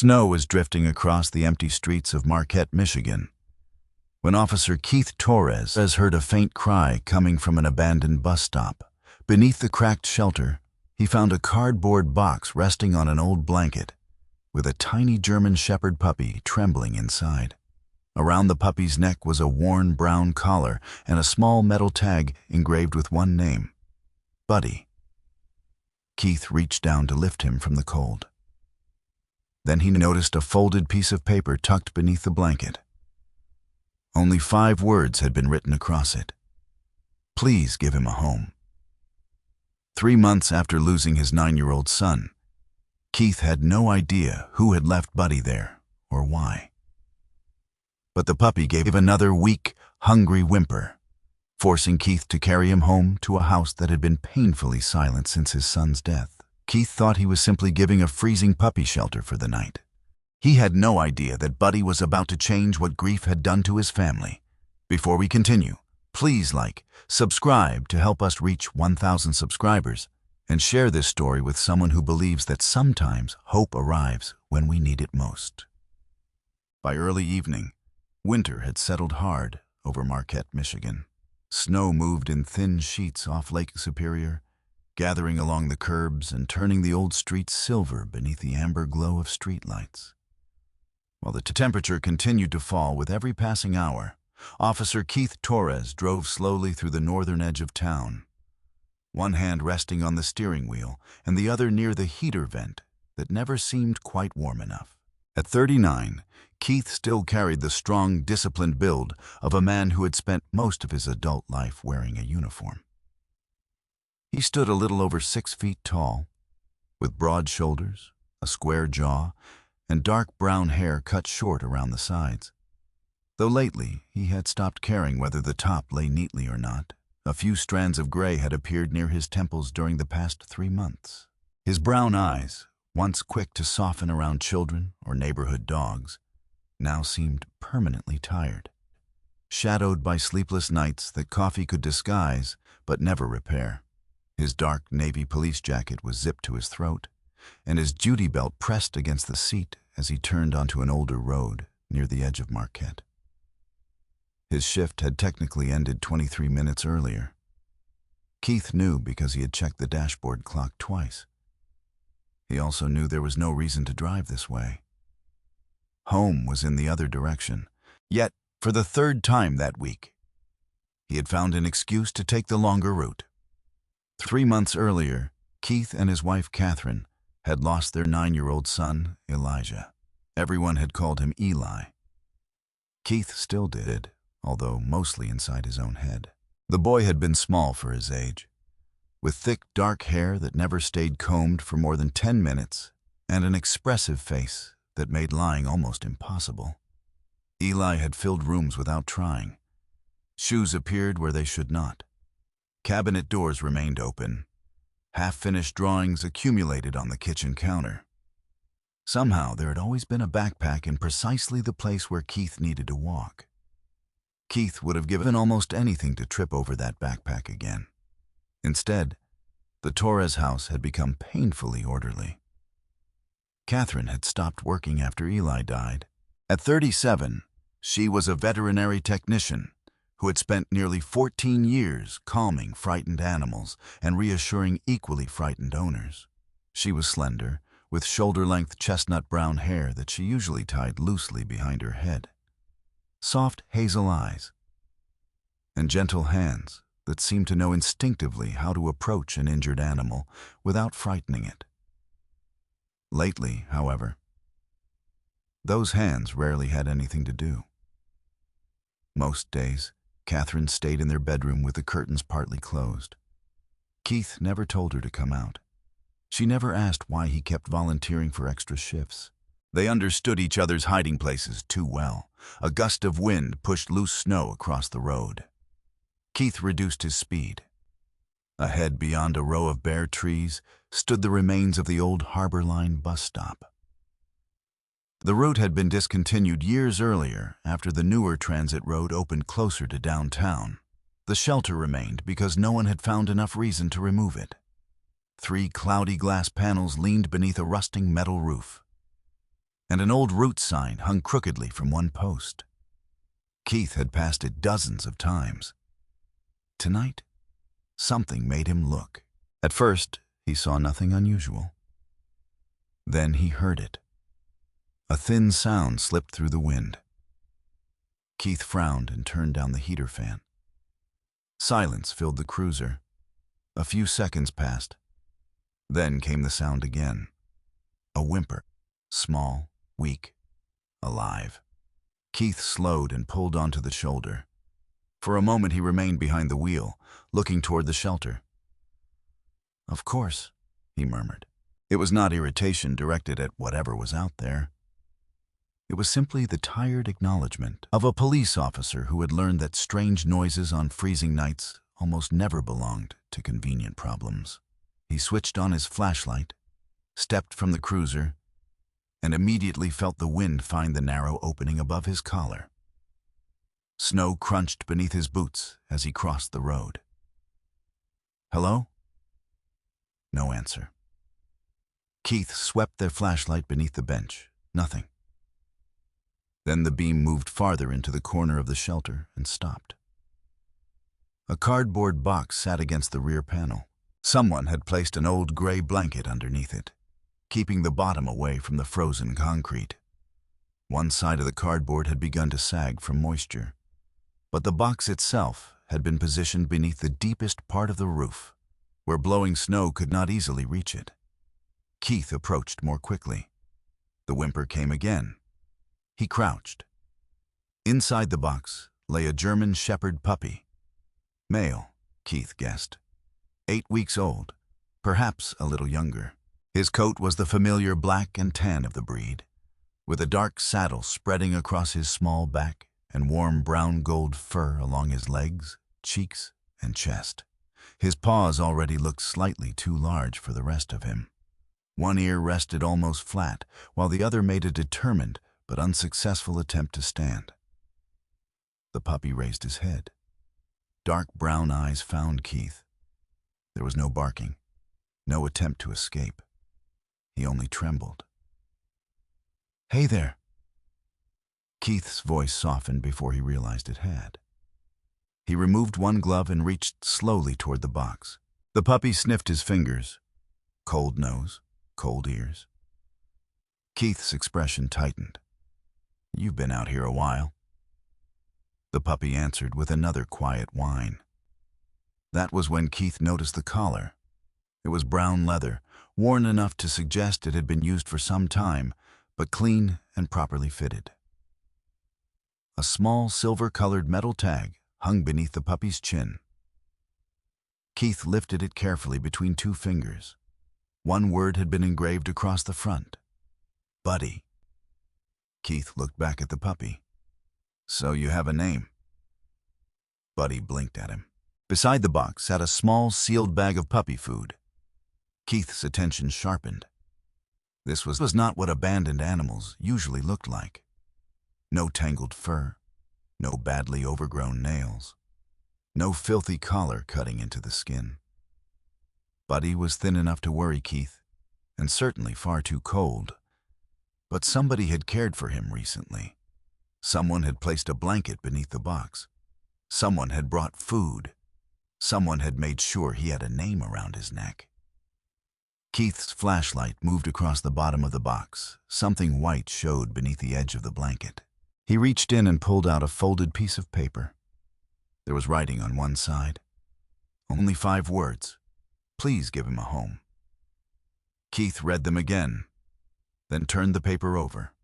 Snow was drifting across the empty streets of Marquette, Michigan, when Officer Keith Torres heard a faint cry coming from an abandoned bus stop. Beneath the cracked shelter, he found a cardboard box resting on an old blanket, with a tiny German Shepherd puppy trembling inside. Around the puppy's neck was a worn brown collar and a small metal tag engraved with one name: Buddy. Keith reached down to lift him from the cold. Then he noticed a folded piece of paper tucked beneath the blanket. Only 5 words had been written across it: "Please give him a home." 3 months after losing his 9-year-old son, Keith had no idea who had left Buddy there or why. But the puppy gave another weak, hungry whimper, forcing Keith to carry him home to a house that had been painfully silent since his son's death. Keith thought he was simply giving a freezing puppy shelter for the night. He had no idea that Buddy was about to change what grief had done to his family. Before we continue, please like, subscribe to help us reach 1,000 subscribers, and share this story with someone who believes that sometimes hope arrives when we need it most. By early evening, winter had settled hard over Marquette, Michigan. Snow moved in thin sheets off Lake Superior, gathering along the curbs and turning the old streets silver beneath the amber glow of streetlights. While the temperature continued to fall with every passing hour, Officer Keith Torres drove slowly through the northern edge of town, one hand resting on the steering wheel and the other near the heater vent that never seemed quite warm enough. At 39, Keith still carried the strong, disciplined build of a man who had spent most of his adult life wearing a uniform. He stood a little over 6 feet tall, with broad shoulders, a square jaw, and dark brown hair cut short around the sides. Though lately he had stopped caring whether the top lay neatly or not, a few strands of gray had appeared near his temples during the past 3 months. His brown eyes, once quick to soften around children or neighborhood dogs, now seemed permanently tired, shadowed by sleepless nights that coffee could disguise but never repair. His dark navy police jacket was zipped to his throat, and his duty belt pressed against the seat as he turned onto an older road near the edge of Marquette. His shift had technically ended 23 minutes earlier. Keith knew because he had checked the dashboard clock twice. He also knew there was no reason to drive this way. Home was in the other direction, yet, for the 3rd time that week, he had found an excuse to take the longer route. 3 months earlier, Keith and his wife Katherine had lost their 9-year-old son, Elijah. Everyone had called him Eli. Keith still did, although mostly inside his own head. The boy had been small for his age, with thick dark hair that never stayed combed for more than 10 minutes, and an expressive face that made lying almost impossible. Eli had filled rooms without trying. Shoes appeared where they should not. Cabinet doors remained open. Half-finished drawings accumulated on the kitchen counter. Somehow there had always been a backpack in precisely the place where Keith needed to walk. Keith would have given almost anything to trip over that backpack again. Instead, the Torres house had become painfully orderly. Katherine had stopped working after Eli died. At 37, she was a veterinary technician who had spent nearly 14 years calming frightened animals and reassuring equally frightened owners. She was slender, with shoulder-length chestnut brown hair that she usually tied loosely behind her head, soft hazel eyes, and gentle hands that seemed to know instinctively how to approach an injured animal without frightening it. Lately, however, those hands rarely had anything to do. Most days, Katherine stayed in their bedroom with the curtains partly closed. Keith never told her to come out. She never asked why he kept volunteering for extra shifts. They understood each other's hiding places too well. A gust of wind pushed loose snow across the road. Keith reduced his speed. Ahead, beyond a row of bare trees, stood the remains of the old Harbor Line bus stop. The route had been discontinued years earlier after the newer transit road opened closer to downtown. The shelter remained because no one had found enough reason to remove it. 3 cloudy glass panels leaned beneath a rusting metal roof. and an old route sign hung crookedly from one post. Keith had passed it dozens of times. Tonight, something made him look. At first, he saw nothing unusual. Then he heard it. A thin sound slipped through the wind. Keith frowned and turned down the heater fan. Silence filled the cruiser. A few seconds passed. Then came the sound again. A whimper. Small, weak, alive. Keith slowed and pulled onto the shoulder. For a moment he remained behind the wheel, looking toward the shelter. "Of course," he murmured. It was not irritation directed at whatever was out there. It was simply the tired acknowledgement of a police officer who had learned that strange noises on freezing nights almost never belonged to convenient problems. He switched on his flashlight, stepped from the cruiser, and immediately felt the wind find the narrow opening above his collar. Snow crunched beneath his boots as he crossed the road. "Hello?" No answer. Keith swept their flashlight beneath the bench. Nothing. Then the beam moved farther into the corner of the shelter and stopped. A cardboard box sat against the rear panel. Someone had placed an old gray blanket underneath it, keeping the bottom away from the frozen concrete. One side of the cardboard had begun to sag from moisture, but the box itself had been positioned beneath the deepest part of the roof, where blowing snow could not easily reach it. Keith approached more quickly. The whimper came again. He crouched. Inside the box lay a German Shepherd puppy. Male, Keith guessed. 8 weeks old, perhaps a little younger. His coat was the familiar black and tan of the breed, with a dark saddle spreading across his small back and warm brown-gold fur along his legs, cheeks, and chest. His paws already looked slightly too large for the rest of him. One ear rested almost flat, while the other made a determined but unsuccessful attempt to stand. The puppy raised his head. Dark brown eyes found Keith. There was no barking, no attempt to escape. He only trembled. "Hey there." Keith's voice softened before he realized it had. He removed one glove and reached slowly toward the box. The puppy sniffed his fingers. Cold nose, cold ears. Keith's expression tightened. "You've been out here a while." The puppy answered with another quiet whine. That was when Keith noticed the collar. It was brown leather, worn enough to suggest it had been used for some time, but clean and properly fitted. A small silver-colored metal tag hung beneath the puppy's chin. Keith lifted it carefully between 2 fingers. One word had been engraved across the front. Buddy. Keith looked back at the puppy. "So you have a name?" Buddy blinked at him. Beside the box sat a small sealed bag of puppy food. Keith's attention sharpened. This was not what abandoned animals usually looked like. No tangled fur, no badly overgrown nails, no filthy collar cutting into the skin. Buddy was thin enough to worry Keith, and certainly far too cold. But somebody had cared for him recently. Someone had placed a blanket beneath the box. Someone had brought food. Someone had made sure he had a name around his neck. Keith's flashlight moved across the bottom of the box. Something white showed beneath the edge of the blanket. He reached in and pulled out a folded piece of paper. There was writing on one side. Only 5 words. Please give him a home. Keith read them again, then turned the paper over.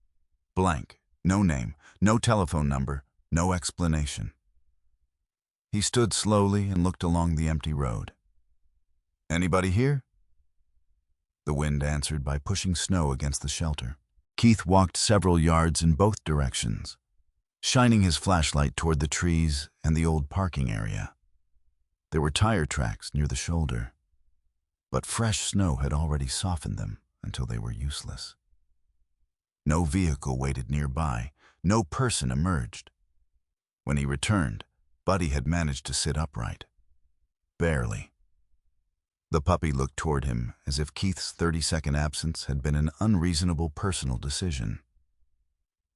Blank. No name, no telephone number, no explanation. He stood slowly and looked along the empty road. "Anybody here?" The wind answered by pushing snow against the shelter. Keith walked several yards in both directions, shining his flashlight toward the trees and the old parking area. There were tire tracks near the shoulder, but fresh snow had already softened them until they were useless. No vehicle waited nearby. No person emerged. When he returned, Buddy had managed to sit upright. Barely. The puppy looked toward him as if Keith's 30-second absence had been an unreasonable personal decision.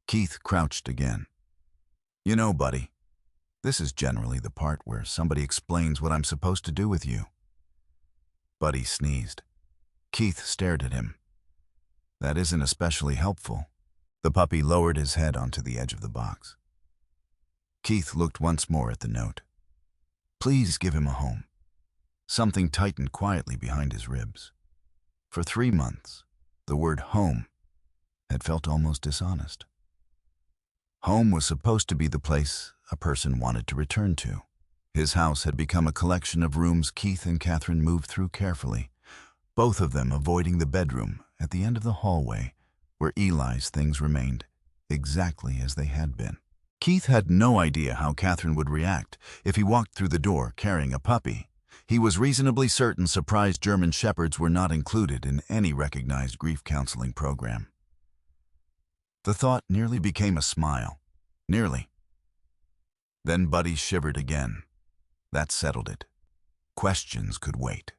Keith crouched again. You know, buddy, this is generally the part where somebody explains what I'm supposed to do with you. Buddy sneezed. Keith stared at him. That isn't especially helpful. The puppy lowered his head onto the edge of the box. Keith looked once more at the note. Please give him a home. Something tightened quietly behind his ribs. For 3 months, the word home had felt almost dishonest. Home was supposed to be the place a person wanted to return to. His house had become a collection of rooms Keith and Katherine moved through carefully, both of them avoiding the bedroom at the end of the hallway where Eli's things remained exactly as they had been. Keith had no idea how Katherine would react if he walked through the door carrying a puppy. He was reasonably certain surprised German Shepherds were not included in any recognized grief counseling program. The thought nearly became a smile. Nearly. Then Buddy shivered again. That settled it. Questions could wait.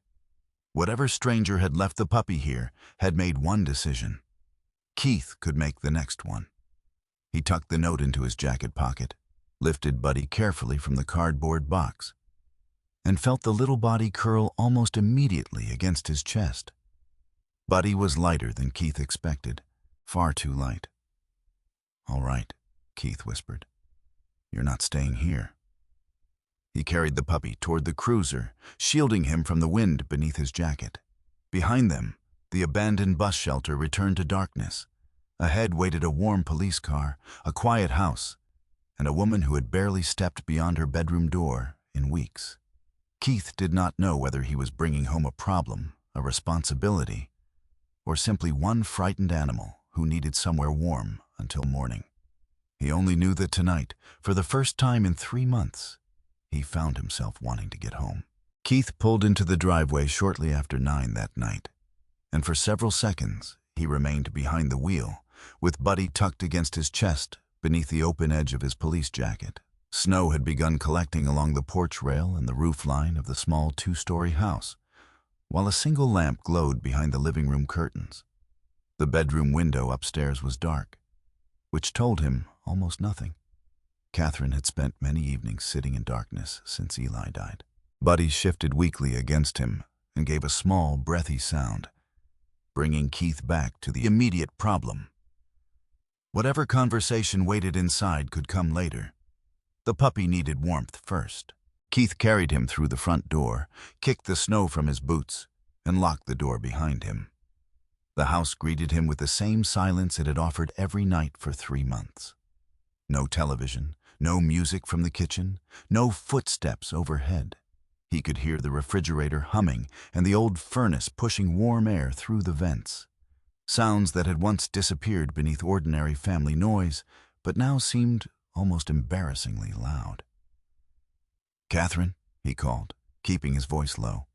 Whatever stranger had left the puppy here had made one decision. Keith could make the next one. He tucked the note into his jacket pocket, lifted Buddy carefully from the cardboard box, and felt the little body curl almost immediately against his chest. Buddy was lighter than Keith expected, far too light. All right, Keith whispered. You're not staying here. He carried the puppy toward the cruiser, shielding him from the wind beneath his jacket. Behind them, the abandoned bus shelter returned to darkness. Ahead waited a warm police car, a quiet house, and a woman who had barely stepped beyond her bedroom door in weeks. Keith did not know whether he was bringing home a problem, a responsibility, or simply one frightened animal who needed somewhere warm until morning. He only knew that tonight, for the first time in 3 months, he found himself wanting to get home. Keith pulled into the driveway shortly after 9 that night, and for several seconds he remained behind the wheel, with Buddy tucked against his chest beneath the open edge of his police jacket. Snow had begun collecting along the porch rail and the roof line of the small 2-story house, while a single lamp glowed behind the living room curtains. The bedroom window upstairs was dark, which told him almost nothing. Katherine had spent many evenings sitting in darkness since Eli died. Buddy shifted weakly against him and gave a small, breathy sound, bringing Keith back to the immediate problem. Whatever conversation waited inside could come later. The puppy needed warmth first. Keith carried him through the front door, kicked the snow from his boots, and locked the door behind him. The house greeted him with the same silence it had offered every night for 3 months. No television, no music from the kitchen, no footsteps overhead. He could hear the refrigerator humming and the old furnace pushing warm air through the vents. Sounds that had once disappeared beneath ordinary family noise, but now seemed almost embarrassingly loud. "Katherine," he called, keeping his voice low.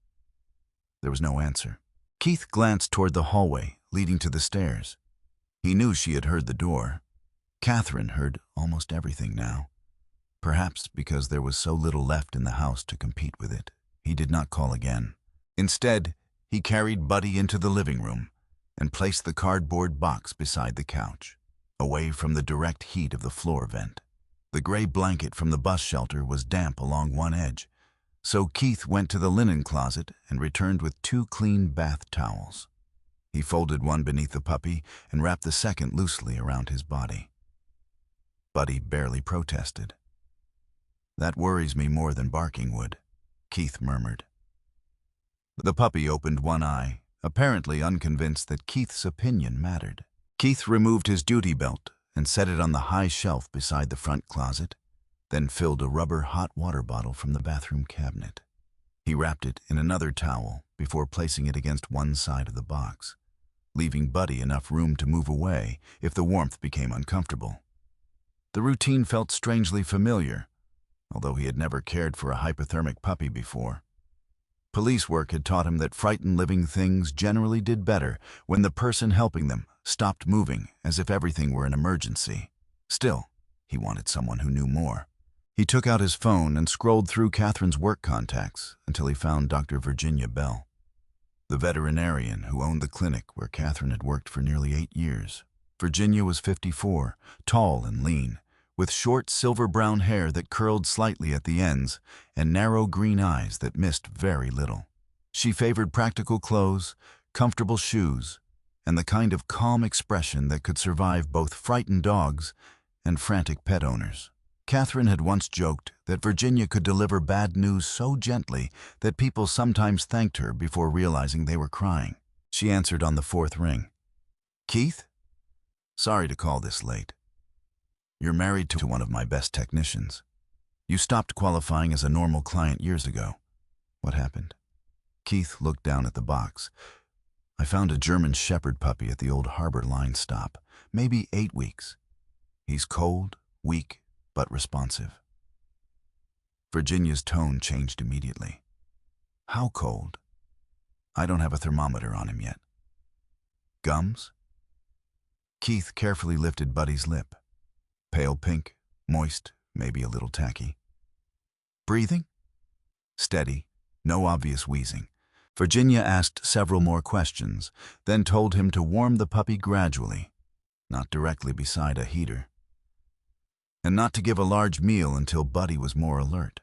There was no answer. Keith glanced toward the hallway leading to the stairs. He knew she had heard the door. Katherine heard almost everything now. Perhaps because there was so little left in the house to compete with it, he did not call again. Instead, he carried Buddy into the living room and placed the cardboard box beside the couch, away from the direct heat of the floor vent. The gray blanket from the bus shelter was damp along one edge, so Keith went to the linen closet and returned with 2 clean bath towels. He folded one beneath the puppy and wrapped the second loosely around his body. Buddy barely protested. "That worries me more than barking would," Keith murmured. The puppy opened one eye, apparently unconvinced that Keith's opinion mattered. Keith removed his duty belt and set it on the high shelf beside the front closet, then filled a rubber hot water bottle from the bathroom cabinet. He wrapped it in another towel before placing it against one side of the box, leaving Buddy enough room to move away if the warmth became uncomfortable. The routine felt strangely familiar, although he had never cared for a hypothermic puppy before. Police work had taught him that frightened living things generally did better when the person helping them stopped moving as if everything were an emergency. Still, he wanted someone who knew more. He took out his phone and scrolled through Katherine's work contacts until he found Dr. Virginia Bell, the veterinarian who owned the clinic where Katherine had worked for nearly 8 years. Virginia was 54, tall and lean, with short silver-brown hair that curled slightly at the ends and narrow green eyes that missed very little. She favored practical clothes, comfortable shoes, and the kind of calm expression that could survive both frightened dogs and frantic pet owners. Katherine had once joked that Virginia could deliver bad news so gently that people sometimes thanked her before realizing they were crying. She answered on the fourth ring. "Keith? Sorry to call this late. You're married to one of my best technicians. You stopped qualifying as a normal client years ago. What happened?" Keith looked down at the box. "I found a German Shepherd puppy at the old Harbor Line stop, maybe 8 weeks. He's cold, weak, but responsive." Virginia's tone changed immediately. "How cold?" "I don't have a thermometer on him yet." "Gums?" Keith carefully lifted Buddy's lip. Pale pink, moist, maybe a little tacky. "Breathing?" "Steady, no obvious wheezing." Virginia asked several more questions, then told him to warm the puppy gradually, not directly beside a heater, and not to give a large meal until Buddy was more alert.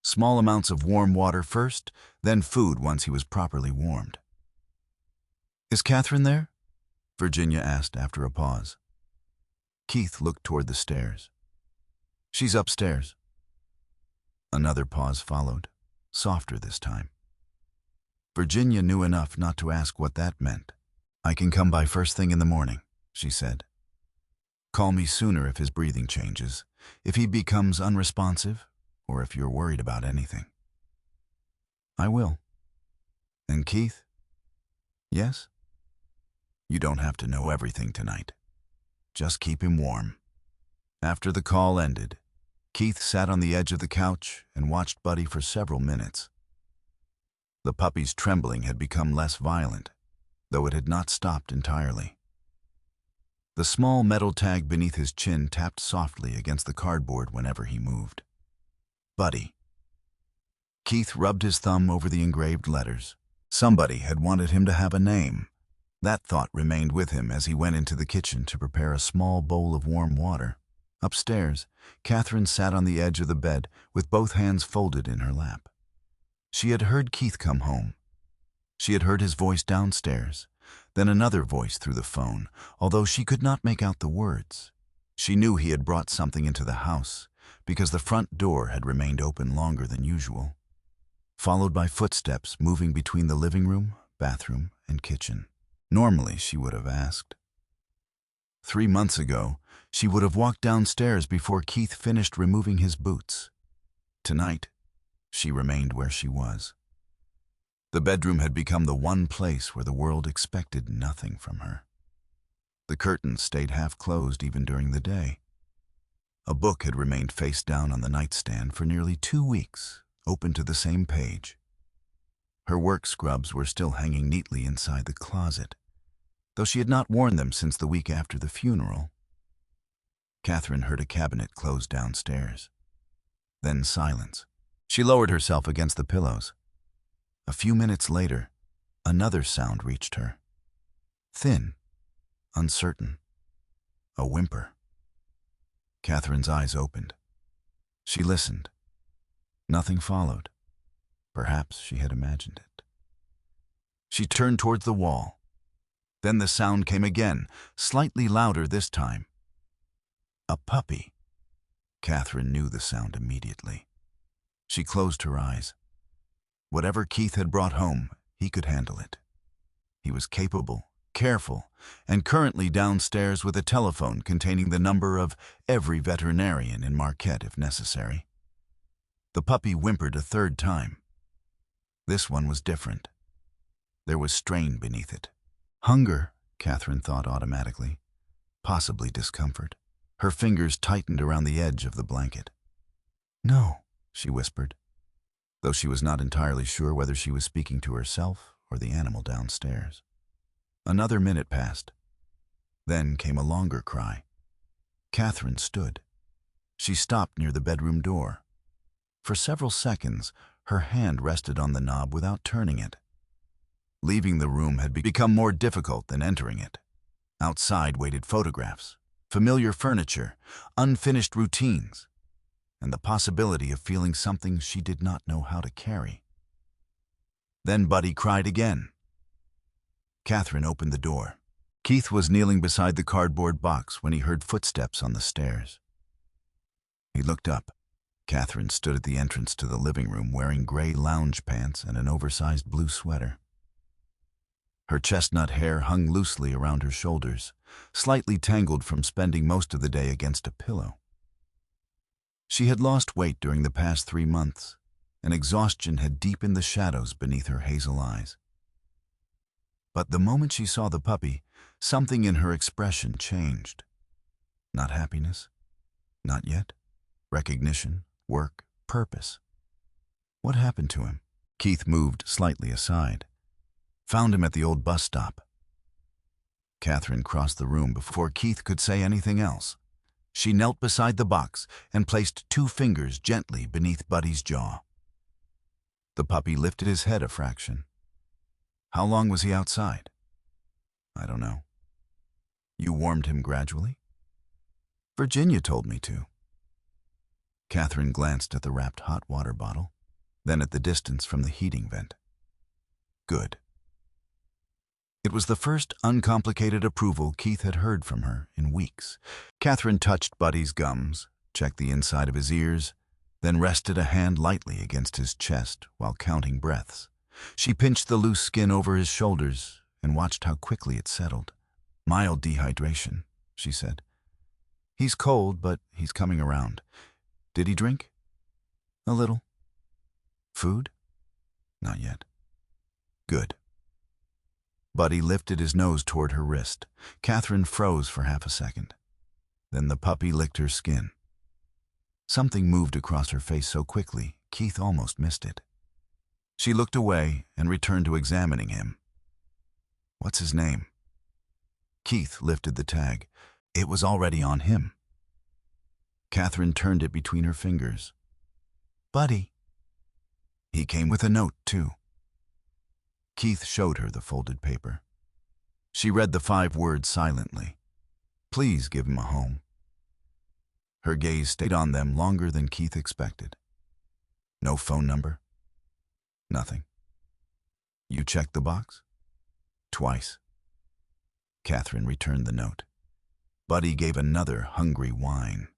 Small amounts of warm water first, then food once he was properly warmed. "Is Katherine there?" Virginia asked after a pause. Keith looked toward the stairs. "She's upstairs." Another pause followed, softer this time. Virginia knew enough not to ask what that meant. "I can come by first thing in the morning," she said. "Call me sooner if his breathing changes, if he becomes unresponsive, or if you're worried about anything." "I will." "And Keith?" "Yes?" "You don't have to know everything tonight. Just keep him warm." After the call ended, Keith sat on the edge of the couch and watched Buddy for several minutes. The puppy's trembling had become less violent, though it had not stopped entirely. The small metal tag beneath his chin tapped softly against the cardboard whenever he moved. "Buddy." Keith rubbed his thumb over the engraved letters. Somebody had wanted him to have a name. That thought remained with him as he went into the kitchen to prepare a small bowl of warm water. Upstairs, Katherine sat on the edge of the bed with both hands folded in her lap. She had heard Keith come home. She had heard his voice downstairs, then another voice through the phone, although she could not make out the words. She knew he had brought something into the house, because the front door had remained open longer than usual, followed by footsteps moving between the living room, bathroom, and kitchen. Normally, she would have asked. 3 months ago, she would have walked downstairs before Keith finished removing his boots. Tonight, she remained where she was. The bedroom had become the one place where the world expected nothing from her. The curtains stayed half closed even during the day. A book had remained face down on the nightstand for nearly 2 weeks, open to the same page. Her work scrubs were still hanging neatly inside the closet, though she had not worn them since the week after the funeral. Katherine heard a cabinet close downstairs. Then silence. She lowered herself against the pillows. A few minutes later, another sound reached her. Thin, uncertain, a whimper. Katherine's eyes opened. She listened. Nothing followed. Perhaps she had imagined it. She turned towards the wall. Then the sound came again, slightly louder this time. A puppy. Katherine knew the sound immediately. She closed her eyes. Whatever Keith had brought home, he could handle it. He was capable, careful, and currently downstairs with a telephone containing the number of every veterinarian in Marquette if necessary. The puppy whimpered a third time. This one was different. There was strain beneath it. Hunger, Katherine thought automatically. Possibly discomfort. Her fingers tightened around the edge of the blanket. "No," she whispered, though she was not entirely sure whether she was speaking to herself or the animal downstairs. Another minute passed. Then came a longer cry. Katherine stood. She stopped near the bedroom door. For several seconds, her hand rested on the knob without turning it. Leaving the room had become more difficult than entering it. Outside waited photographs, familiar furniture, unfinished routines, and the possibility of feeling something she did not know how to carry. Then Buddy cried again. Katherine opened the door. Keith was kneeling beside the cardboard box when he heard footsteps on the stairs. He looked up. Katherine stood at the entrance to the living room wearing gray lounge pants and an oversized blue sweater. Her chestnut hair hung loosely around her shoulders, slightly tangled from spending most of the day against a pillow. She had lost weight during the past 3 months, and exhaustion had deepened the shadows beneath her hazel eyes. But the moment she saw the puppy, something in her expression changed. Not happiness, not yet. Recognition, work, purpose. What happened to him? Keith moved slightly aside. Found him at the old bus stop. Katherine crossed the room before Keith could say anything else. She knelt beside the box and placed 2 fingers gently beneath Buddy's jaw. The puppy lifted his head a fraction. How long was he outside? I don't know. You warmed him gradually? Virginia told me to. Katherine glanced at the wrapped hot water bottle, then at the distance from the heating vent. Good. It was the first uncomplicated approval Keith had heard from her in weeks. Katherine touched Buddy's gums, checked the inside of his ears, then rested a hand lightly against his chest while counting breaths. She pinched the loose skin over his shoulders and watched how quickly it settled. Mild dehydration, she said. He's cold, but he's coming around. Did he drink? A little. Food? Not yet. Good. Buddy lifted his nose toward her wrist. Katherine froze for half a second. Then the puppy licked her skin. Something moved across her face so quickly, Keith almost missed it. She looked away and returned to examining him. What's his name? Keith lifted the tag. It was already on him. Katherine turned it between her fingers. Buddy. He came with a note, too. Keith showed her the folded paper. She read the 5 words silently. Please give him a home. Her gaze stayed on them longer than Keith expected. No phone number? Nothing. You checked the box? Twice. Katherine returned the note. Buddy gave another hungry whine.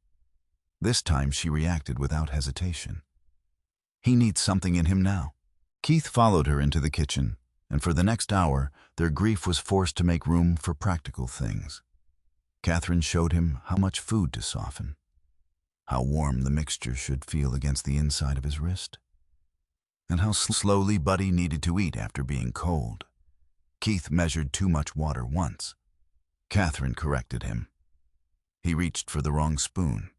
This time she reacted without hesitation. He needs something in him now. Keith followed her into the kitchen, and for the next hour, their grief was forced to make room for practical things. Katherine showed him how much food to soften, how warm the mixture should feel against the inside of his wrist, and how slowly Buddy needed to eat after being cold. Keith measured too much water once. Katherine corrected him. He reached for the wrong spoon.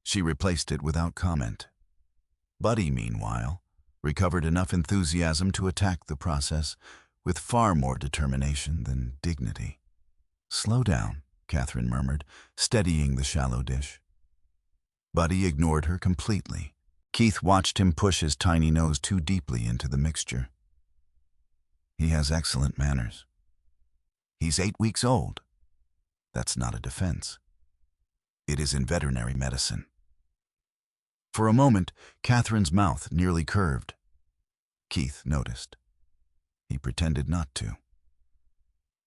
She replaced it without comment. Buddy, meanwhile, recovered enough enthusiasm to attack the process with far more determination than dignity. Slow down, Katherine murmured, steadying the shallow dish. Buddy ignored her completely. Keith watched him push his tiny nose too deeply into the mixture. He has excellent manners. He's 8 weeks old. That's not a defense. It is in veterinary medicine. For a moment, Katherine's mouth nearly curved. Keith noticed. He pretended not to.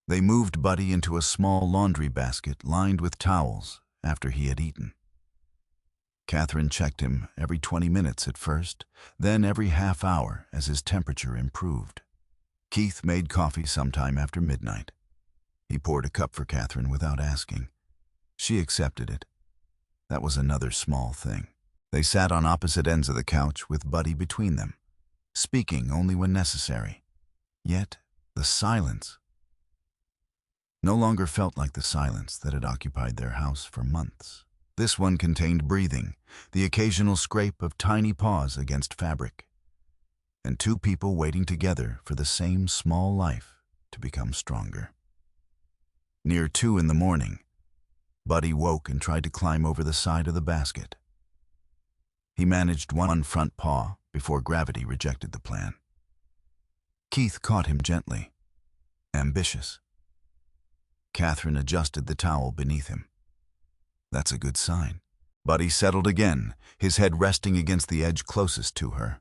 They moved Buddy into a small laundry basket lined with towels after he had eaten. Katherine checked him every 20 minutes at first, then every half hour as his temperature improved. Keith made coffee sometime after midnight. He poured a cup for Katherine without asking. She accepted it. That was another small thing. They sat on opposite ends of the couch with Buddy between them, speaking only when necessary. Yet, the silence no longer felt like the silence that had occupied their house for months. This one contained breathing, the occasional scrape of tiny paws against fabric, and 2 people waiting together for the same small life to become stronger. Near 2 in the morning, Buddy woke and tried to climb over the side of the basket. He managed one front paw before gravity rejected the plan. Keith caught him gently. Ambitious. Katherine adjusted the towel beneath him. That's a good sign. Buddy settled again, his head resting against the edge closest to her.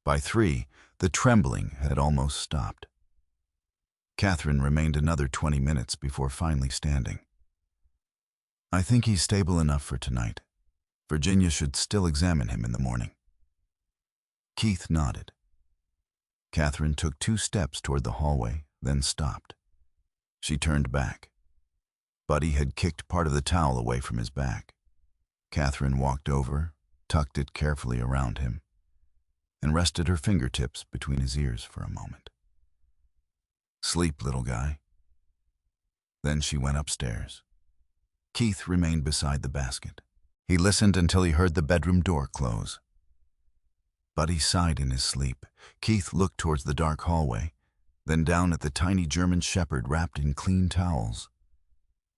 By 3, the trembling had almost stopped. Katherine remained another 20 minutes before finally standing. I think he's stable enough for tonight. Virginia should still examine him in the morning. Keith nodded. Katherine took 2 steps toward the hallway, then stopped. She turned back. Buddy had kicked part of the towel away from his back. Katherine walked over, tucked it carefully around him, and rested her fingertips between his ears for a moment. Sleep, little guy. Then she went upstairs. Keith remained beside the basket. He listened until he heard the bedroom door close. Buddy sighed in his sleep. Keith looked towards the dark hallway, then down at the tiny German shepherd wrapped in clean towels.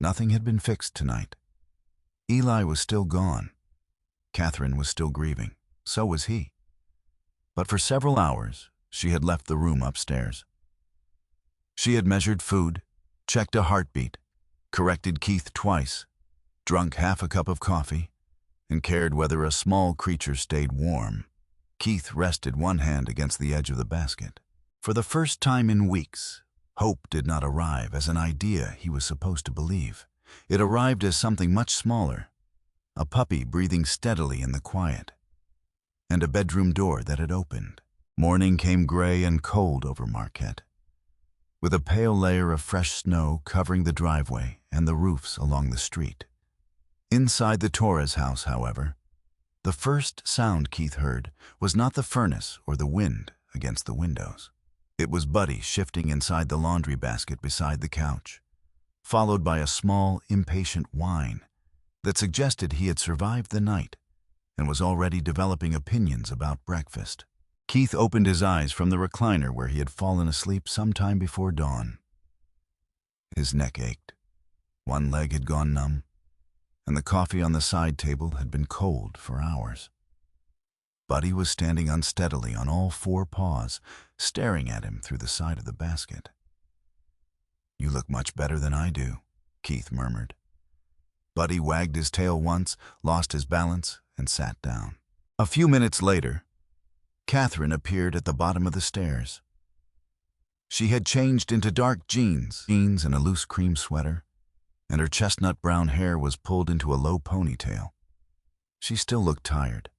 Nothing had been fixed tonight. Eli was still gone. Katherine was still grieving. So was he. But for several hours, she had left the room upstairs. She had measured food, checked a heartbeat, corrected Keith twice, drunk half a cup of coffee, and cared whether a small creature stayed warm. Keith rested one hand against the edge of the basket. For the first time in weeks, hope did not arrive as an idea he was supposed to believe. It arrived as something much smaller, a puppy breathing steadily in the quiet, and a bedroom door that had opened. Morning came gray and cold over Marquette, with a pale layer of fresh snow covering the driveway and the roofs along the street. Inside the Torres house, however, the first sound Keith heard was not the furnace or the wind against the windows. It was Buddy shifting inside the laundry basket beside the couch, followed by a small, impatient whine that suggested he had survived the night and was already developing opinions about breakfast. Keith opened his eyes from the recliner where he had fallen asleep some time before dawn. His neck ached. One leg had gone numb, and the coffee on the side table had been cold for hours. Buddy was standing unsteadily on all 4 paws, staring at him through the side of the basket. "You look much better than I do," Keith murmured. Buddy wagged his tail once, lost his balance, and sat down. A few minutes later, Katherine appeared at the bottom of the stairs. She had changed into dark jeans and a loose cream sweater, and her chestnut brown hair was pulled into a low ponytail. She still looked tired,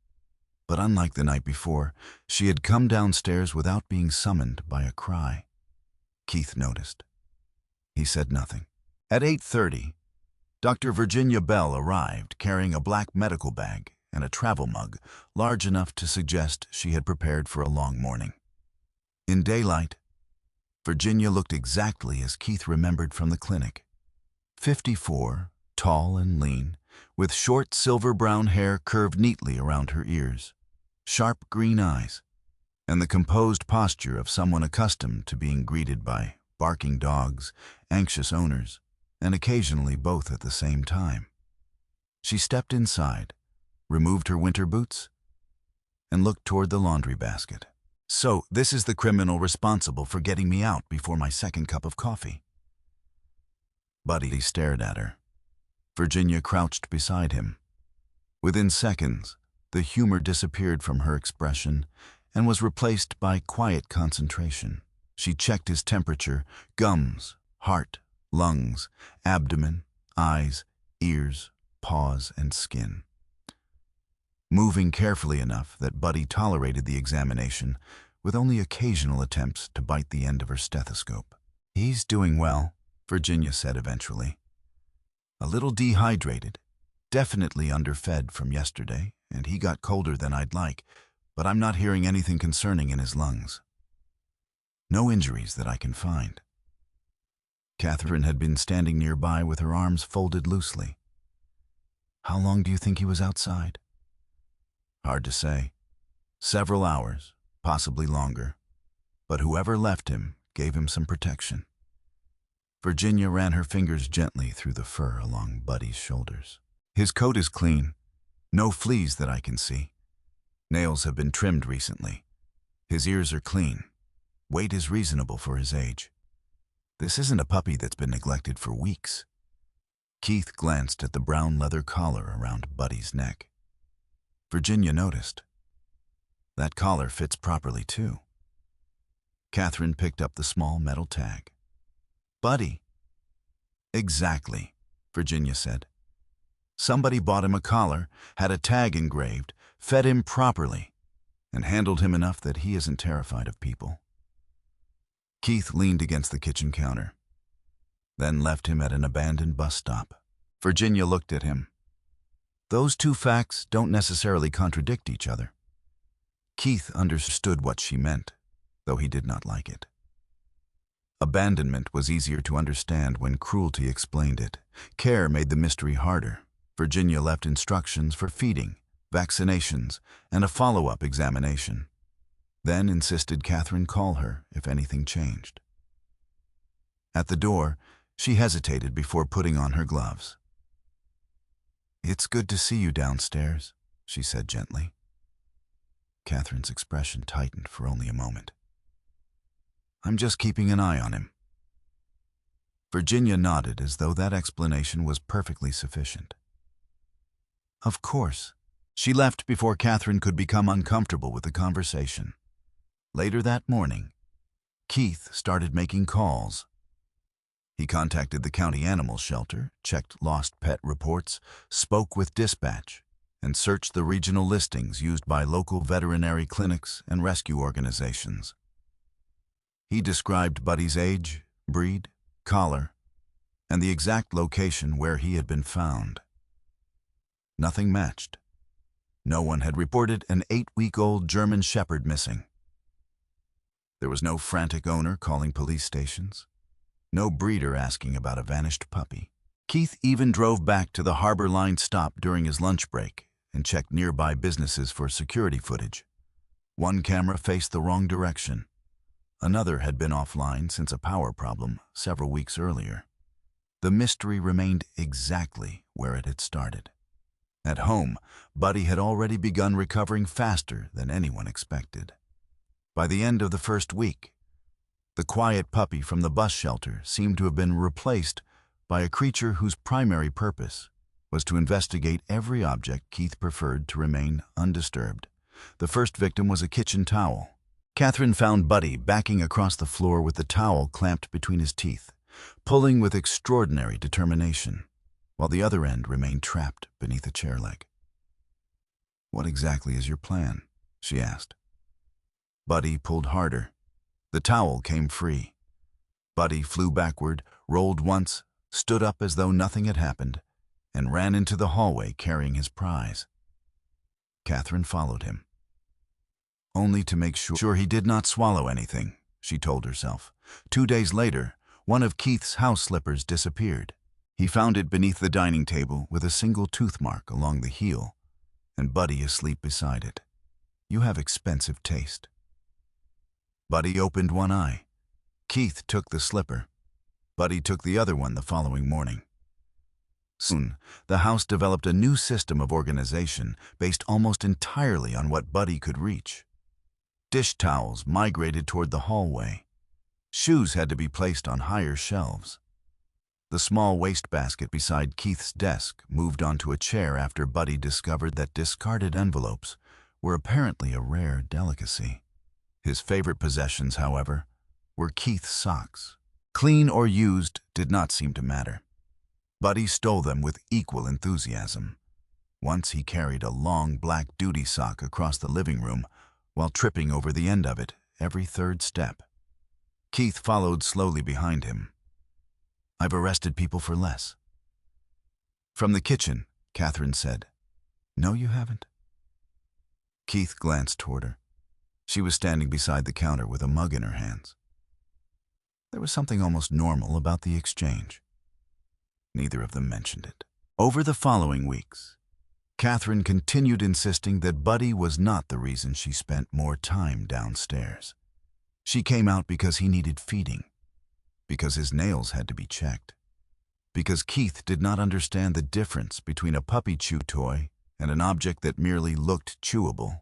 but unlike the night before, she had come downstairs without being summoned by a cry. Keith noticed. He said nothing. At 8:30, Dr. Virginia Bell arrived carrying a black medical bag and a travel mug large enough to suggest she had prepared for a long morning. In daylight, Virginia looked exactly as Keith remembered from the clinic. 54, tall and lean, with short silver-brown hair curved neatly around her ears, sharp green eyes, and the composed posture of someone accustomed to being greeted by barking dogs, anxious owners, and occasionally both at the same time. She stepped inside, removed her winter boots, and looked toward the laundry basket. "So, this is the criminal responsible for getting me out before my second cup of coffee." Buddy stared at her. Virginia crouched beside him. Within seconds, the humor disappeared from her expression and was replaced by quiet concentration. She checked his temperature, gums, heart, lungs, abdomen, eyes, ears, paws, and skin, moving carefully enough that Buddy tolerated the examination with only occasional attempts to bite the end of her stethoscope. "He's doing well," Virginia said eventually. "A little dehydrated, definitely underfed from yesterday, and he got colder than I'd like, but I'm not hearing anything concerning in his lungs. No injuries that I can find." Katherine had been standing nearby with her arms folded loosely. "How long do you think he was outside?" "Hard to say. Several hours, possibly longer. But whoever left him gave him some protection." Virginia ran her fingers gently through the fur along Buddy's shoulders. "His coat is clean. No fleas that I can see. Nails have been trimmed recently. His ears are clean. Weight is reasonable for his age. This isn't a puppy that's been neglected for weeks. Keith glanced at the brown leather collar around Buddy's neck. Virginia noticed. That collar fits properly, too. Katherine picked up the small metal tag. Buddy. Exactly, Virginia said. Somebody bought him a collar, had a tag engraved, fed him properly, and handled him enough that he isn't terrified of people. Keith leaned against the kitchen counter, then left him at an abandoned bus stop. Virginia looked at him. Those two facts don't necessarily contradict each other. Keith understood what she meant, though he did not like it. Abandonment was easier to understand when cruelty explained it. Care made the mystery harder. Virginia left instructions for feeding, vaccinations, and a follow-up examination. Then insisted Katherine call her if anything changed. At the door, she hesitated before putting on her gloves. "It's good to see you downstairs," she said gently. Katherine's expression tightened for only a moment. "I'm just keeping an eye on him." Virginia nodded as though that explanation was perfectly sufficient. Of course. She left before Katherine could become uncomfortable with the conversation. Later that morning, Keith started making calls. He contacted the county animal shelter, checked lost pet reports, spoke with dispatch, and searched the regional listings used by local veterinary clinics and rescue organizations. He described Buddy's age, breed, collar, and the exact location where he had been found. Nothing matched. No one had reported an 8-week-old German Shepherd missing. There was no frantic owner calling police stations, no breeder asking about a vanished puppy. Keith even drove back to the Harbor Line stop during his lunch break and checked nearby businesses for security footage. One camera faced the wrong direction. Another had been offline since a power problem several weeks earlier. The mystery remained exactly where it had started. At home, Buddy had already begun recovering faster than anyone expected. By the end of the first week, the quiet puppy from the bus shelter seemed to have been replaced by a creature whose primary purpose was to investigate every object Keith preferred to remain undisturbed. The first victim was a kitchen towel. Katherine found Buddy backing across the floor with the towel clamped between his teeth, pulling with extraordinary determination, while the other end remained trapped beneath a chair leg. "What exactly is your plan?" she asked. Buddy pulled harder. The towel came free. Buddy flew backward, rolled once, stood up as though nothing had happened, and ran into the hallway carrying his prize. Katherine followed him. Only to make sure he did not swallow anything, she told herself. 2 days later, one of Keith's house slippers disappeared. He found it beneath the dining table with a single tooth mark along the heel, and Buddy asleep beside it. "You have expensive taste." Buddy opened one eye. Keith took the slipper. Buddy took the other one the following morning. Soon, the house developed a new system of organization based almost entirely on what Buddy could reach. Dish towels migrated toward the hallway. Shoes had to be placed on higher shelves. The small wastebasket beside Keith's desk moved onto a chair after Buddy discovered that discarded envelopes were apparently a rare delicacy. His favorite possessions, however, were Keith's socks. Clean or used did not seem to matter. Buddy stole them with equal enthusiasm. Once he carried a long black duty sock across the living room while tripping over the end of it every third step. Keith followed slowly behind him. "I've arrested people for less." From the kitchen, Katherine said, "No, you haven't." Keith glanced toward her. She was standing beside the counter with a mug in her hands. There was something almost normal about the exchange. Neither of them mentioned it. Over the following weeks, Katherine continued insisting that Buddy was not the reason she spent more time downstairs. She came out because he needed feeding, because his nails had to be checked, because Keith did not understand the difference between a puppy chew toy and an object that merely looked chewable,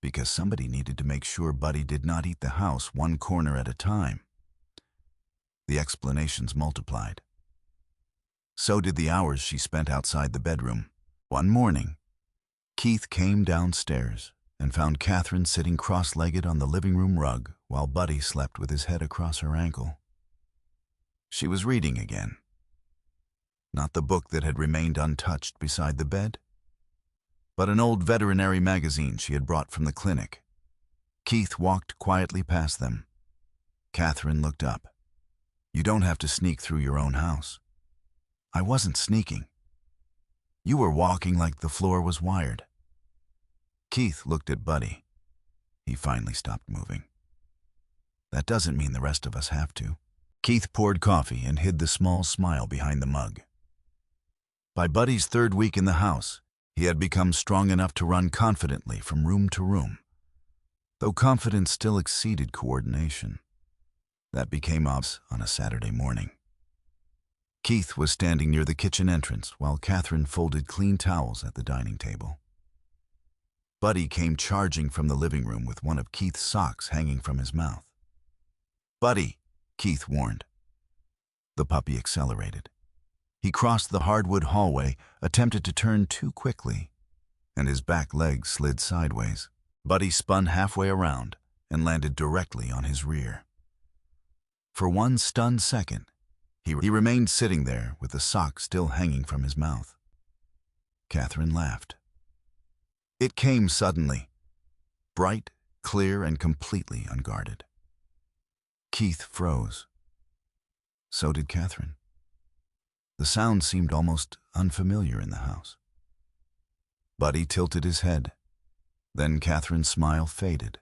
because somebody needed to make sure Buddy did not eat the house one corner at a time. The explanations multiplied. So did the hours she spent outside the bedroom. One morning, Keith came downstairs and found Katherine sitting cross-legged on the living room rug while Buddy slept with his head across her ankle. She was reading again. Not the book that had remained untouched beside the bed, but an old veterinary magazine she had brought from the clinic. Keith walked quietly past them. Katherine looked up. "You don't have to sneak through your own house." "I wasn't sneaking. You were walking like the floor was wired." Keith looked at Buddy. He finally stopped moving. "That doesn't mean the rest of us have to." Keith poured coffee and hid the small smile behind the mug. By Buddy's third week in the house, he had become strong enough to run confidently from room to room, though confidence still exceeded coordination. That became obvious on a Saturday morning. Keith was standing near the kitchen entrance while Katherine folded clean towels at the dining table. Buddy came charging from the living room with one of Keith's socks hanging from his mouth. "Buddy," Keith warned. The puppy accelerated. He crossed the hardwood hallway, attempted to turn too quickly, and his back leg slid sideways. Buddy spun halfway around and landed directly on his rear. For one stunned second, he remained sitting there with the sock still hanging from his mouth. Katherine laughed. It came suddenly, bright, clear, and completely unguarded. Keith froze. So did Katherine. The sound seemed almost unfamiliar in the house. Buddy tilted his head. Then Katherine's smile faded.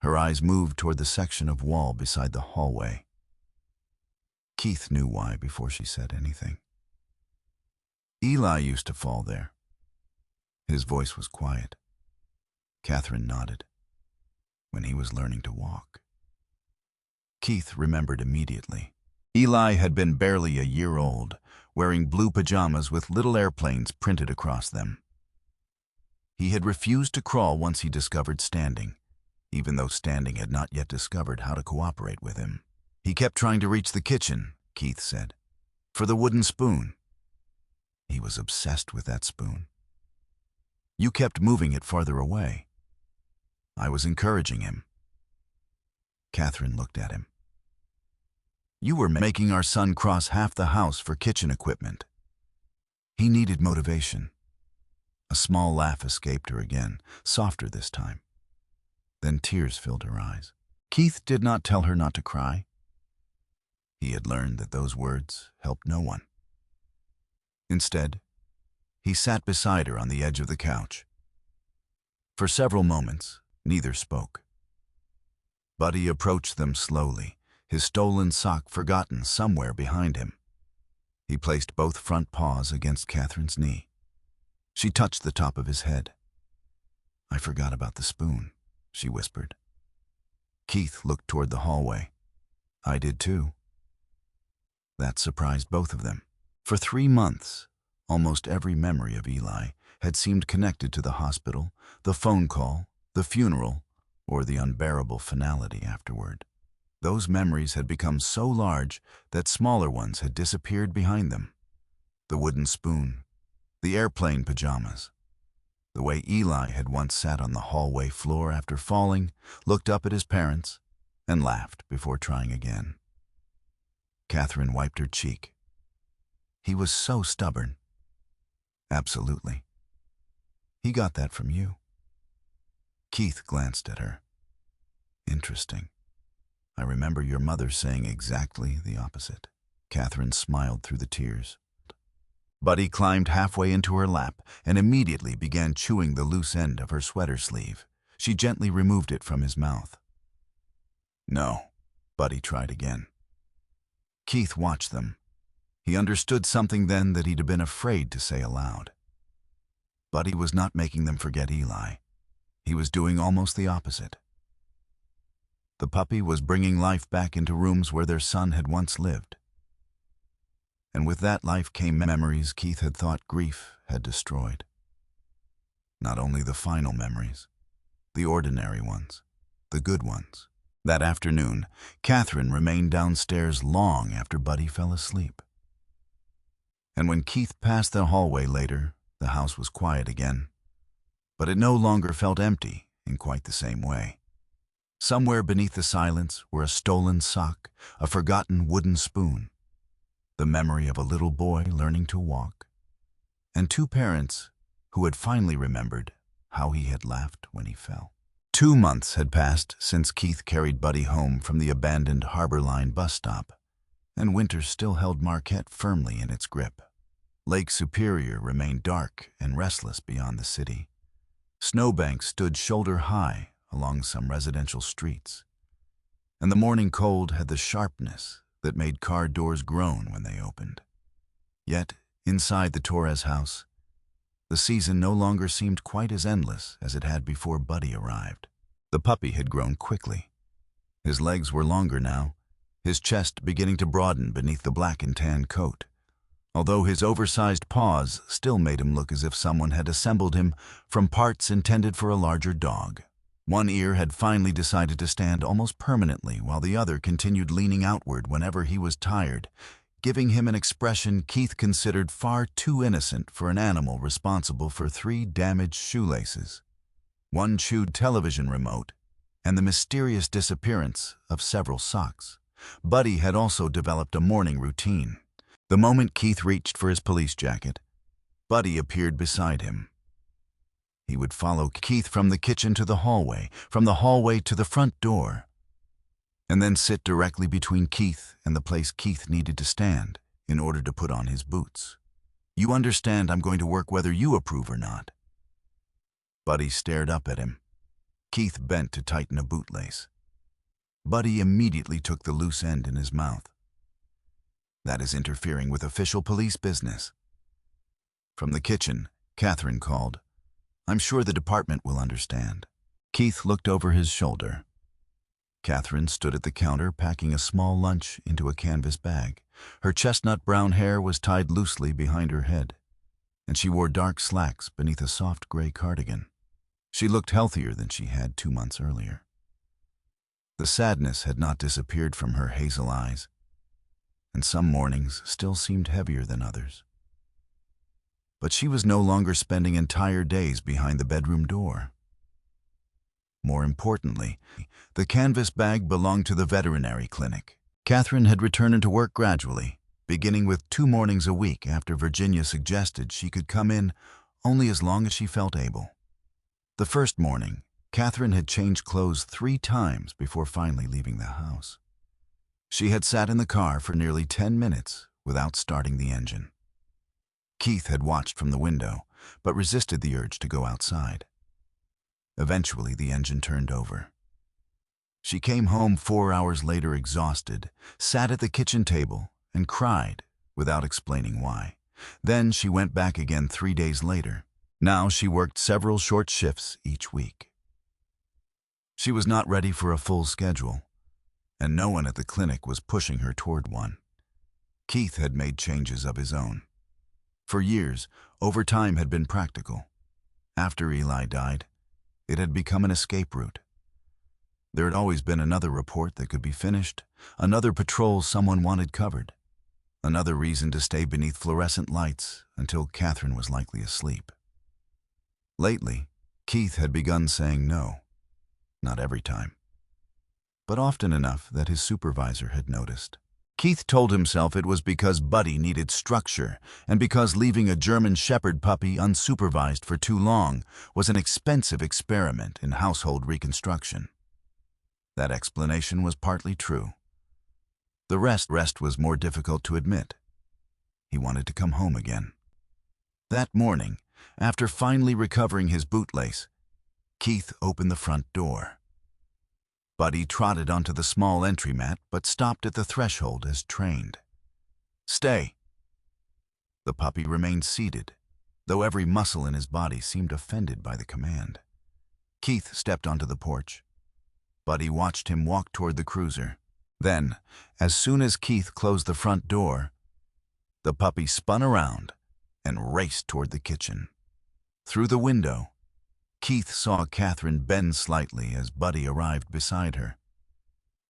Her eyes moved toward the section of wall beside the hallway. Keith knew why before she said anything. Eli used to fall there. His voice was quiet. Katherine nodded. When he was learning to walk. Keith remembered immediately. Eli had been barely a year old, wearing blue pajamas with little airplanes printed across them. He had refused to crawl once he discovered standing, even though standing had not yet discovered how to cooperate with him. He kept trying to reach the kitchen, Keith said, for the wooden spoon. He was obsessed with that spoon. You kept moving it farther away. I was encouraging him. Katherine looked at him. You were making our son cross half the house for kitchen equipment. He needed motivation. A small laugh escaped her again, softer this time. Then tears filled her eyes. Keith did not tell her not to cry. He had learned that those words helped no one. Instead, he sat beside her on the edge of the couch. For several moments, neither spoke. Buddy approached them slowly, his stolen sock forgotten somewhere behind him. He placed both front paws against Katherine's knee. She touched the top of his head. I forgot about the spoon, she whispered. Keith looked toward the hallway. I did too. That surprised both of them. For 3 months, almost every memory of Eli had seemed connected to the hospital, the phone call, the funeral, or the unbearable finality afterward. Those memories had become so large that smaller ones had disappeared behind them. The wooden spoon, the airplane pajamas, the way Eli had once sat on the hallway floor after falling, looked up at his parents, and laughed before trying again. Katherine wiped her cheek. He was so stubborn. Absolutely. He got that from you. Keith glanced at her. Interesting. I remember your mother saying exactly the opposite. Katherine smiled through the tears. Buddy climbed halfway into her lap and immediately began chewing the loose end of her sweater sleeve. She gently removed it from his mouth. No, Buddy tried again. Keith watched them. He understood something then that he'd been afraid to say aloud. Buddy was not making them forget Eli. He was doing almost the opposite. The puppy was bringing life back into rooms where their son had once lived. And with that life came memories Keith had thought grief had destroyed. Not only the final memories, the ordinary ones, the good ones. That afternoon, Katherine remained downstairs long after Buddy fell asleep. And when Keith passed the hallway later, the house was quiet again. But it no longer felt empty in quite the same way. Somewhere beneath the silence were a stolen sock, a forgotten wooden spoon, the memory of a little boy learning to walk, and two parents who had finally remembered how he had laughed when he fell. 2 months had passed since Keith carried Buddy home from the abandoned Harbor Line bus stop, and winter still held Marquette firmly in its grip. Lake Superior remained dark and restless beyond the city. Snowbanks stood shoulder-high along some residential streets, and the morning cold had the sharpness that made car doors groan when they opened. Yet, inside the Torres house, the season no longer seemed quite as endless as it had before Buddy arrived. The puppy had grown quickly. His legs were longer now, his chest beginning to broaden beneath the black and tan coat, although his oversized paws still made him look as if someone had assembled him from parts intended for a larger dog. One ear had finally decided to stand almost permanently, while the other continued leaning outward whenever he was tired, giving him an expression Keith considered far too innocent for an animal responsible for 3 damaged shoelaces, 1 chewed television remote, and the mysterious disappearance of several socks. Buddy had also developed a morning routine. The moment Keith reached for his police jacket, Buddy appeared beside him. He would follow Keith from the kitchen to the hallway, from the hallway to the front door, and then sit directly between Keith and the place Keith needed to stand in order to put on his boots. "You understand I'm going to work whether you approve or not." Buddy stared up at him. Keith bent to tighten a bootlace. Buddy immediately took the loose end in his mouth. "That is interfering with official police business." From the kitchen, Katherine called, "I'm sure the department will understand." Keith looked over his shoulder. Katherine stood at the counter packing a small lunch into a canvas bag. Her chestnut brown hair was tied loosely behind her head, and she wore dark slacks beneath a soft gray cardigan. She looked healthier than she had 2 months earlier. The sadness had not disappeared from her hazel eyes, and some mornings still seemed heavier than others. But she was no longer spending entire days behind the bedroom door. More importantly, the canvas bag belonged to the veterinary clinic. Katherine had returned to work gradually, beginning with 2 mornings a week after Virginia suggested she could come in only as long as she felt able. The first morning, Katherine had changed clothes 3 times before finally leaving the house. She had sat in the car for nearly 10 minutes without starting the engine. Keith had watched from the window, but resisted the urge to go outside. Eventually, the engine turned over. She came home 4 hours later exhausted, sat at the kitchen table, and cried without explaining why. Then she went back again 3 days later. Now she worked several short shifts each week. She was not ready for a full schedule, and no one at the clinic was pushing her toward one. Keith had made changes of his own. For years, overtime had been practical. After Eli died, it had become an escape route. There had always been another report that could be finished, another patrol someone wanted covered, another reason to stay beneath fluorescent lights until Katherine was likely asleep. Lately, Keith had begun saying no. Not every time, but often enough that his supervisor had noticed. Keith told himself it was because Buddy needed structure and because leaving a German Shepherd puppy unsupervised for too long was an expensive experiment in household reconstruction. That explanation was partly true. The rest was more difficult to admit. He wanted to come home again. That morning, after finally recovering his bootlace, Keith opened the front door. Buddy trotted onto the small entry mat but stopped at the threshold as trained. "Stay." The puppy remained seated, though every muscle in his body seemed offended by the command. Keith stepped onto the porch. Buddy watched him walk toward the cruiser. Then, as soon as Keith closed the front door, the puppy spun around and raced toward the kitchen. Through the window, Keith saw Katherine bend slightly as Buddy arrived beside her.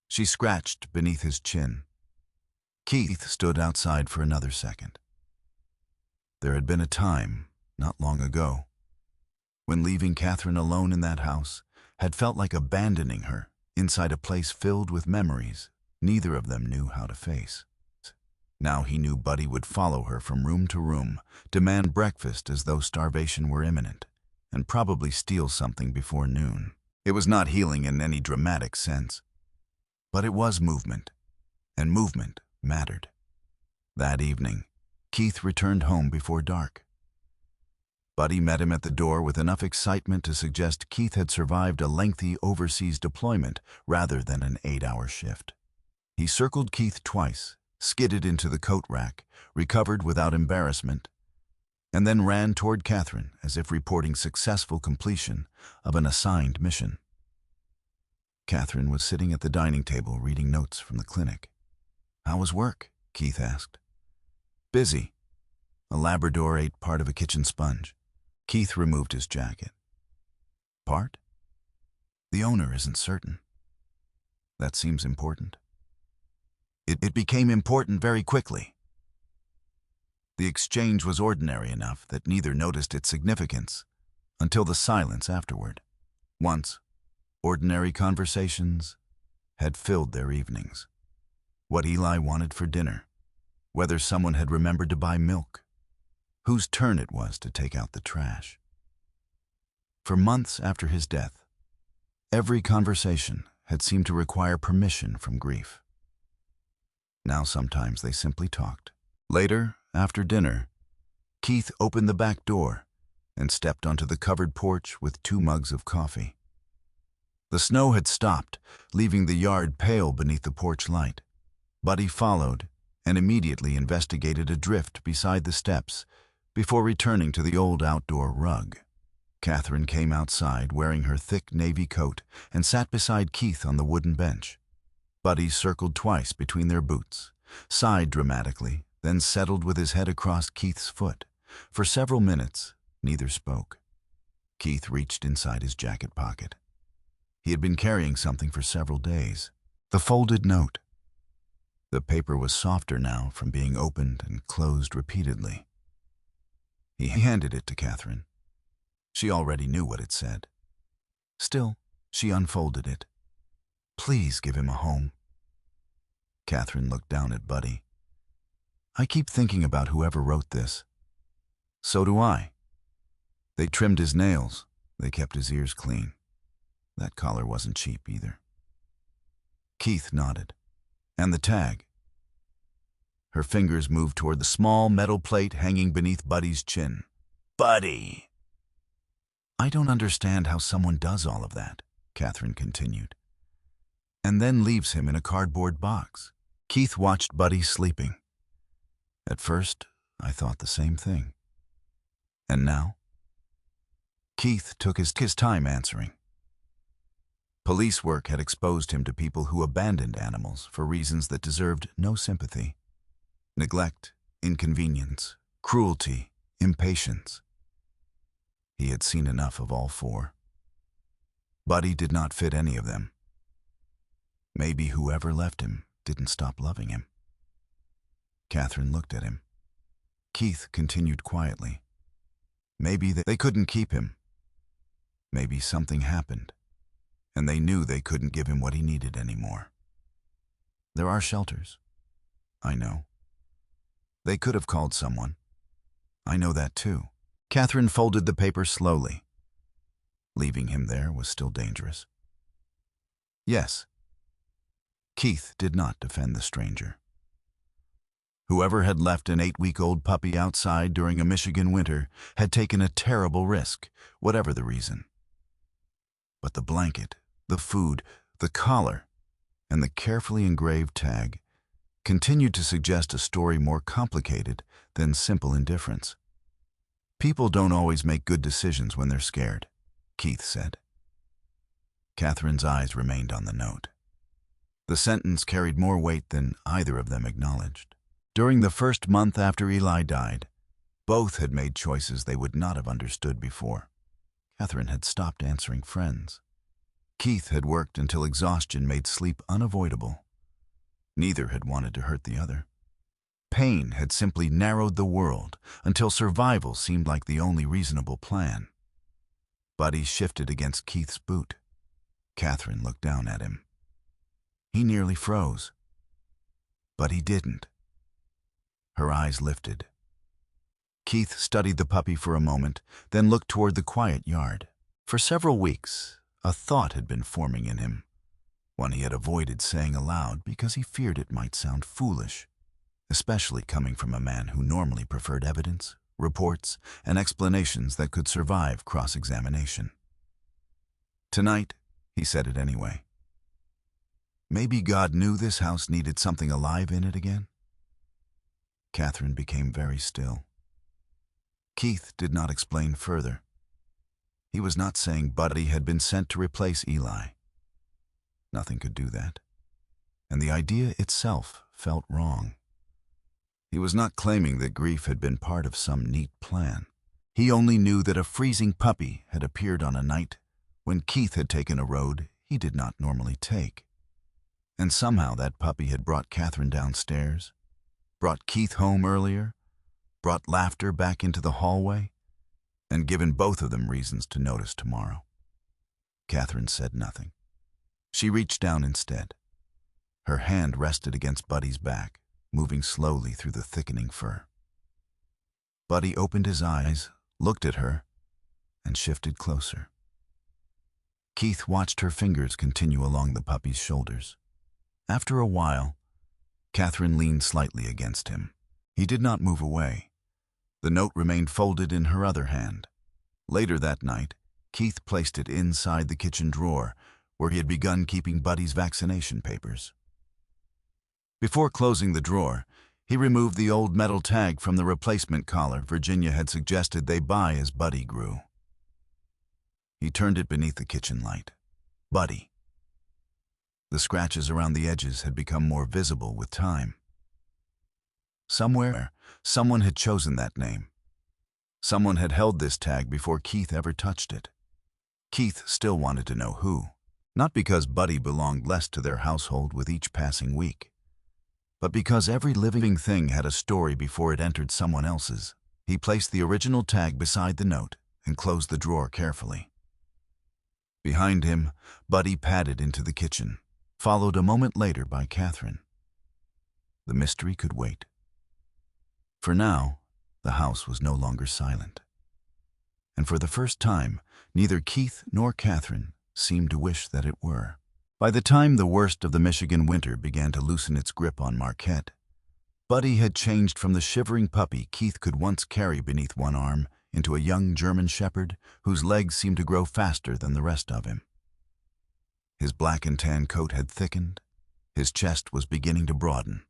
She scratched beneath his chin. Keith stood outside for another second. There had been a time, not long ago, when leaving Katherine alone in that house had felt like abandoning her inside a place filled with memories neither of them knew how to face. Now he knew Buddy would follow her from room to room, demand breakfast as though starvation were imminent, and probably steal something before noon. It was not healing in any dramatic sense, but it was movement, and movement mattered. That evening, Keith returned home before dark. Buddy met him at the door with enough excitement to suggest Keith had survived a lengthy overseas deployment rather than an 8-hour shift. He circled Keith twice, skidded into the coat rack, recovered without embarrassment, and then ran toward Katherine as if reporting successful completion of an assigned mission. Katherine was sitting at the dining table reading notes from the clinic. "How was work?" Keith asked. "Busy." A Labrador ate part of a kitchen sponge. Keith removed his jacket. "Part?" "The owner isn't certain." "That seems important." It became important very quickly. The exchange was ordinary enough that neither noticed its significance until the silence afterward. Once, ordinary conversations had filled their evenings. What Eli wanted for dinner, whether someone had remembered to buy milk, whose turn it was to take out the trash. For months after his death, every conversation had seemed to require permission from grief. Now sometimes they simply talked. Later, after dinner, Keith opened the back door and stepped onto the covered porch with 2 mugs of coffee. The snow had stopped, leaving the yard pale beneath the porch light. Buddy followed and immediately investigated a drift beside the steps before returning to the old outdoor rug. Katherine came outside wearing her thick navy coat and sat beside Keith on the wooden bench. Buddy circled twice between their boots, sighed dramatically, then settled with his head across Keith's foot. For several minutes, neither spoke. Keith reached inside his jacket pocket. He had been carrying something for several days. The folded note. The paper was softer now from being opened and closed repeatedly. He handed it to Katherine. She already knew what it said. Still, she unfolded it. "Please give him a home." Katherine looked down at Buddy. "I keep thinking about whoever wrote this." "So do I." They trimmed his nails. They kept his ears clean. That collar wasn't cheap either. Keith nodded. "And the tag." Her fingers moved toward the small metal plate hanging beneath Buddy's chin. "Buddy!" "I don't understand how someone does all of that," Katherine continued, "and then leaves him in a cardboard box." Keith watched Buddy sleeping. "At first, I thought the same thing. And now?" Keith took his time answering. Police work had exposed him to people who abandoned animals for reasons that deserved no sympathy. Neglect, inconvenience, cruelty, impatience. He had seen enough of all 4. Buddy did not fit any of them. Maybe whoever left him didn't stop loving him. Katherine looked at him. Keith continued quietly. Maybe they couldn't keep him. Maybe something happened, and they knew they couldn't give him what he needed anymore. There are shelters. I know. They could have called someone. I know that too. Katherine folded the paper slowly. Leaving him there was still dangerous. Yes. Keith did not defend the stranger. Whoever had left an 8-week-old puppy outside during a Michigan winter had taken a terrible risk, whatever the reason. But the blanket, the food, the collar, and the carefully engraved tag continued to suggest a story more complicated than simple indifference. "People don't always make good decisions when they're scared," Keith said. Katherine's eyes remained on the note. The sentence carried more weight than either of them acknowledged. During the first month after Eli died, both had made choices they would not have understood before. Katherine had stopped answering friends. Keith had worked until exhaustion made sleep unavoidable. Neither had wanted to hurt the other. Pain had simply narrowed the world until survival seemed like the only reasonable plan. Buddy shifted against Keith's boot. Katherine looked down at him. He nearly froze. But he didn't. Her eyes lifted. Keith studied the puppy for a moment, then looked toward the quiet yard. For several weeks, a thought had been forming in him, one he had avoided saying aloud because he feared it might sound foolish, especially coming from a man who normally preferred evidence, reports, and explanations that could survive cross-examination. Tonight, he said it anyway. Maybe God knew this house needed something alive in it again? Katherine became very still. Keith did not explain further. He was not saying Buddy had been sent to replace Eli. Nothing could do that. And the idea itself felt wrong. He was not claiming that grief had been part of some neat plan. He only knew that a freezing puppy had appeared on a night when Keith had taken a road he did not normally take. And somehow that puppy had brought Katherine downstairs, brought Keith home earlier, brought laughter back into the hallway, and given both of them reasons to notice tomorrow. Katherine said nothing. She reached down instead. Her hand rested against Buddy's back, moving slowly through the thickening fur. Buddy opened his eyes, looked at her, and shifted closer. Keith watched her fingers continue along the puppy's shoulders. After a while, Katherine leaned slightly against him. He did not move away. The note remained folded in her other hand. Later that night, Keith placed it inside the kitchen drawer, where he had begun keeping Buddy's vaccination papers. Before closing the drawer, he removed the old metal tag from the replacement collar Virginia had suggested they buy as Buddy grew. He turned it beneath the kitchen light. Buddy. The scratches around the edges had become more visible with time. Somewhere, someone had chosen that name. Someone had held this tag before Keith ever touched it. Keith still wanted to know who, not because Buddy belonged less to their household with each passing week, but because every living thing had a story before it entered someone else's. He placed the original tag beside the note and closed the drawer carefully. Behind him, Buddy padded into the kitchen, followed a moment later by Katherine. The mystery could wait. For now, the house was no longer silent. And for the first time, neither Keith nor Katherine seemed to wish that it were. By the time the worst of the Michigan winter began to loosen its grip on Marquette, Buddy had changed from the shivering puppy Keith could once carry beneath one arm into a young German shepherd whose legs seemed to grow faster than the rest of him. His black and tan coat had thickened, his chest was beginning to broaden,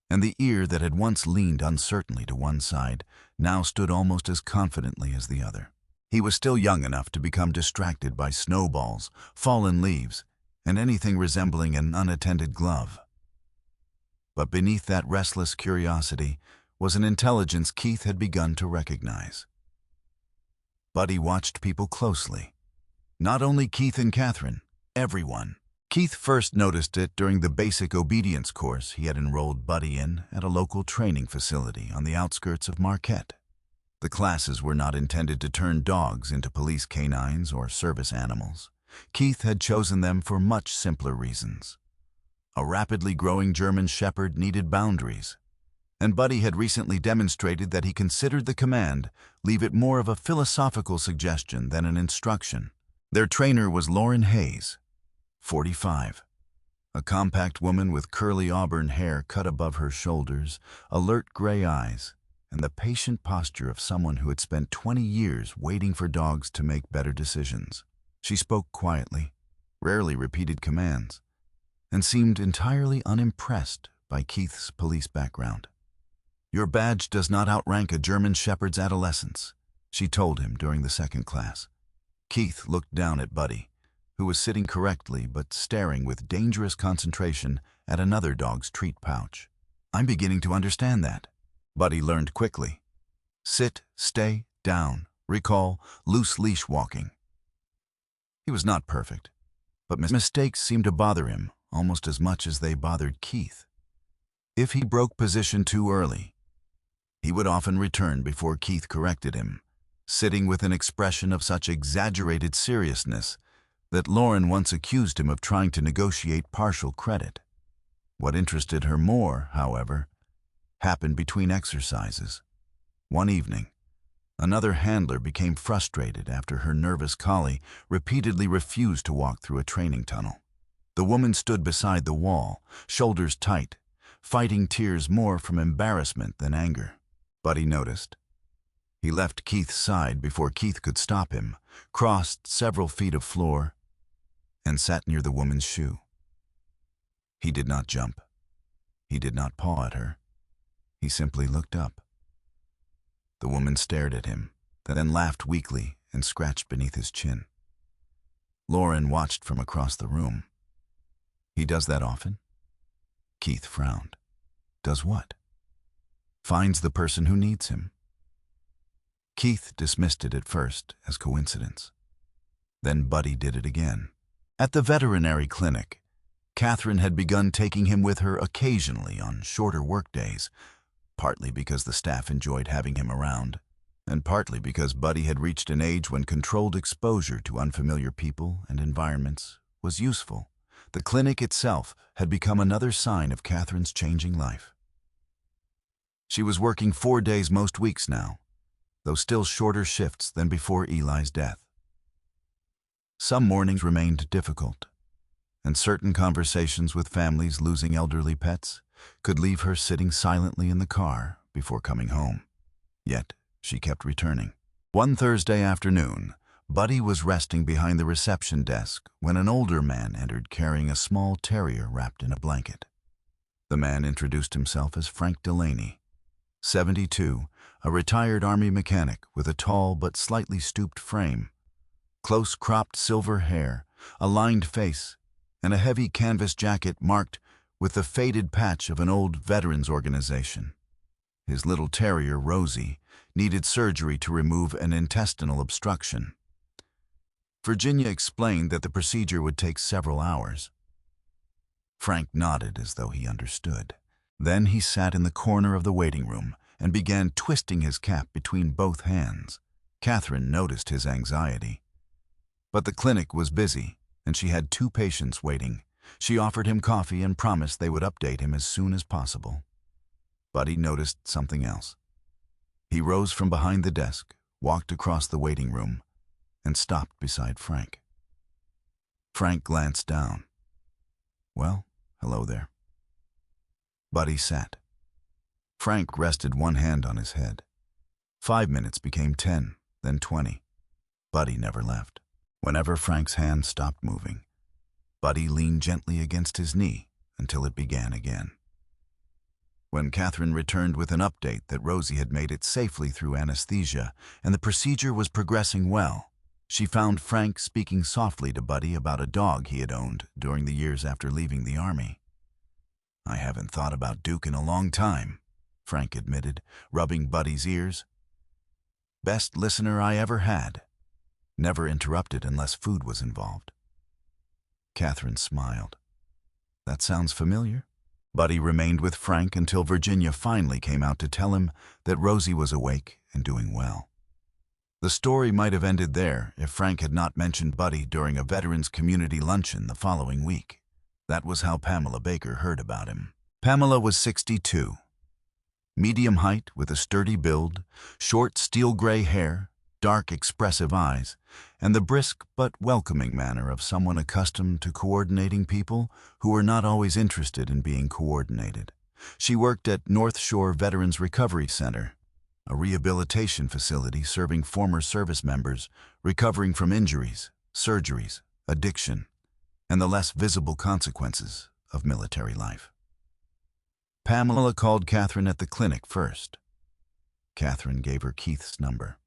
and the ear that had once leaned uncertainly to one side now stood almost as confidently as the other. He was still young enough to become distracted by snowballs, fallen leaves, and anything resembling an unattended glove. But beneath that restless curiosity was an intelligence Keith had begun to recognize. Buddy watched people closely. Not only Keith and Katherine, everyone. Keith first noticed it during the basic obedience course he had enrolled Buddy in at a local training facility on the outskirts of Marquette. The classes were not intended to turn dogs into police canines or service animals. Keith had chosen them for much simpler reasons. A rapidly growing German shepherd needed boundaries, and Buddy had recently demonstrated that he considered the command leave it more of a philosophical suggestion than an instruction. Their trainer was Lauren Hayes, 45, a compact woman with curly auburn hair cut above her shoulders, alert gray eyes, and the patient posture of someone who had spent 20 years waiting for dogs to make better decisions. She spoke quietly, rarely repeated commands, and seemed entirely unimpressed by Keith's police background. "Your badge does not outrank a German shepherd's adolescence," she told him during the second class. Keith looked down at Buddy, who was sitting correctly but staring with dangerous concentration at another dog's treat pouch. "I'm beginning to understand that," Buddy learned quickly. Sit, stay, down, recall, loose leash walking. He was not perfect, but mistakes seemed to bother him almost as much as they bothered Keith. If he broke position too early, he would often return before Keith corrected him, sitting with an expression of such exaggerated seriousness that Lauren once accused him of trying to negotiate partial credit. What interested her more, however, happened between exercises. One evening, another handler became frustrated after her nervous collie repeatedly refused to walk through a training tunnel. The woman stood beside the wall, shoulders tight, fighting tears more from embarrassment than anger. Buddy noticed. He left Keith's side before Keith could stop him, crossed several feet of floor, and sat near the woman's shoe. He did not jump. He did not paw at her. He simply looked up. The woman stared at him, then laughed weakly and scratched beneath his chin. Lauren watched from across the room. He does that often? Keith frowned. Does what? Finds the person who needs him. Keith dismissed it at first as coincidence. Then Buddy did it again. At the veterinary clinic, Katherine had begun taking him with her occasionally on shorter workdays, partly because the staff enjoyed having him around, and partly because Buddy had reached an age when controlled exposure to unfamiliar people and environments was useful. The clinic itself had become another sign of Katherine's changing life. She was working 4 days most weeks now, though still shorter shifts than before Eli's death. Some mornings remained difficult, and certain conversations with families losing elderly pets could leave her sitting silently in the car before coming home. Yet, she kept returning. One Thursday afternoon, Buddy was resting behind the reception desk when an older man entered carrying a small terrier wrapped in a blanket. The man introduced himself as Frank Delaney, 72, a retired Army mechanic with a tall but slightly stooped frame, close-cropped silver hair, a lined face, and a heavy canvas jacket marked with the faded patch of an old veterans organization. His little terrier, Rosie, needed surgery to remove an intestinal obstruction. Virginia explained that the procedure would take several hours. Frank nodded as though he understood. Then he sat in the corner of the waiting room and began twisting his cap between both hands. Katherine noticed his anxiety. But the clinic was busy, and she had 2 patients waiting. She offered him coffee and promised they would update him as soon as possible. Buddy noticed something else. He rose from behind the desk, walked across the waiting room, and stopped beside Frank. Frank glanced down. Well, hello there. Buddy sat. Frank rested one hand on his head. 5 minutes became 10, then 20. Buddy never left. Whenever Frank's hand stopped moving, Buddy leaned gently against his knee until it began again. When Katherine returned with an update that Rosie had made it safely through anesthesia and the procedure was progressing well, she found Frank speaking softly to Buddy about a dog he had owned during the years after leaving the Army. "I haven't thought about Duke in a long time," Frank admitted, rubbing Buddy's ears. "Best listener I ever had. Never interrupted unless food was involved." Katherine smiled. "That sounds familiar." Buddy remained with Frank until Virginia finally came out to tell him that Rosie was awake and doing well. The story might have ended there if Frank had not mentioned Buddy during a veterans community luncheon the following week. That was how Pamela Baker heard about him. Pamela was 62. Medium height with a sturdy build, short steel gray hair, dark expressive eyes, and the brisk but welcoming manner of someone accustomed to coordinating people who were not always interested in being coordinated. She worked at North Shore Veterans Recovery Center, a rehabilitation facility serving former service members recovering from injuries, surgeries, addiction, and the less visible consequences of military life. Pamela called Katherine at the clinic first. Katherine gave her Keith's number.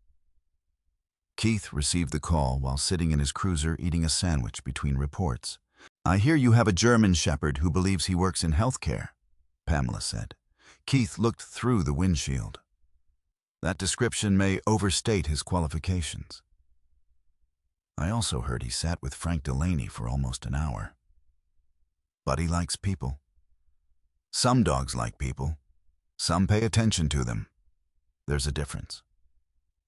Keith received the call while sitting in his cruiser eating a sandwich between reports. "I hear you have a German shepherd who believes he works in healthcare," Pamela said. Keith looked through the windshield. "That description may overstate his qualifications." I also heard he sat with Frank Delaney for almost an hour. Buddy likes people. Some dogs like people. Some pay attention to them. There's a difference.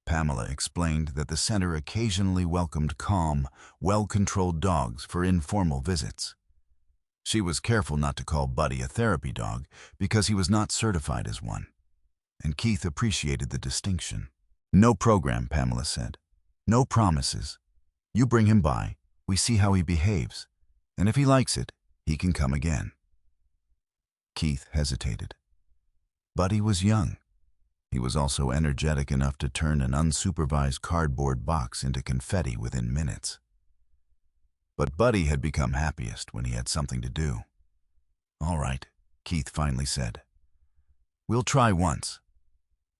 Pamela explained that the center occasionally welcomed calm, well-controlled dogs for informal visits. She was careful not to call Buddy a therapy dog because he was not certified as one, and Keith appreciated the distinction. No program, Pamela said. No promises. You bring him by, we see how he behaves, and if he likes it, he can come again. Keith hesitated. Buddy was young. He was also energetic enough to turn an unsupervised cardboard box into confetti within minutes. But Buddy had become happiest when he had something to do. All right, Keith finally said. We'll try once.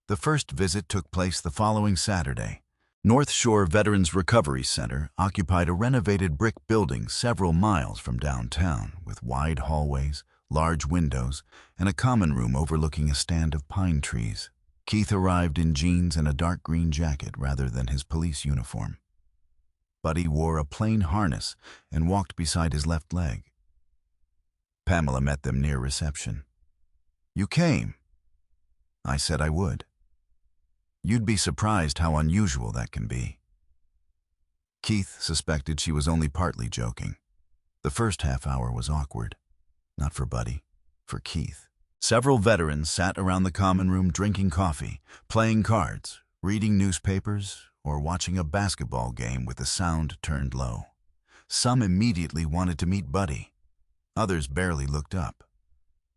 The first visit took place the following Saturday. North Shore Veterans Recovery Center occupied a renovated brick building several miles from downtown with wide hallways, large windows, and a common room overlooking a stand of pine trees. Keith arrived in jeans and a dark green jacket rather than his police uniform. Buddy wore a plain harness and walked beside his left leg. Pamela met them near reception. You came. I said I would. You'd be surprised how unusual that can be. Keith suspected she was only partly joking. The first half hour was awkward. Not for Buddy, for Keith. Several veterans sat around the common room drinking coffee, playing cards, reading newspapers, or watching a basketball game with the sound turned low. Some immediately wanted to meet Buddy. Others barely looked up.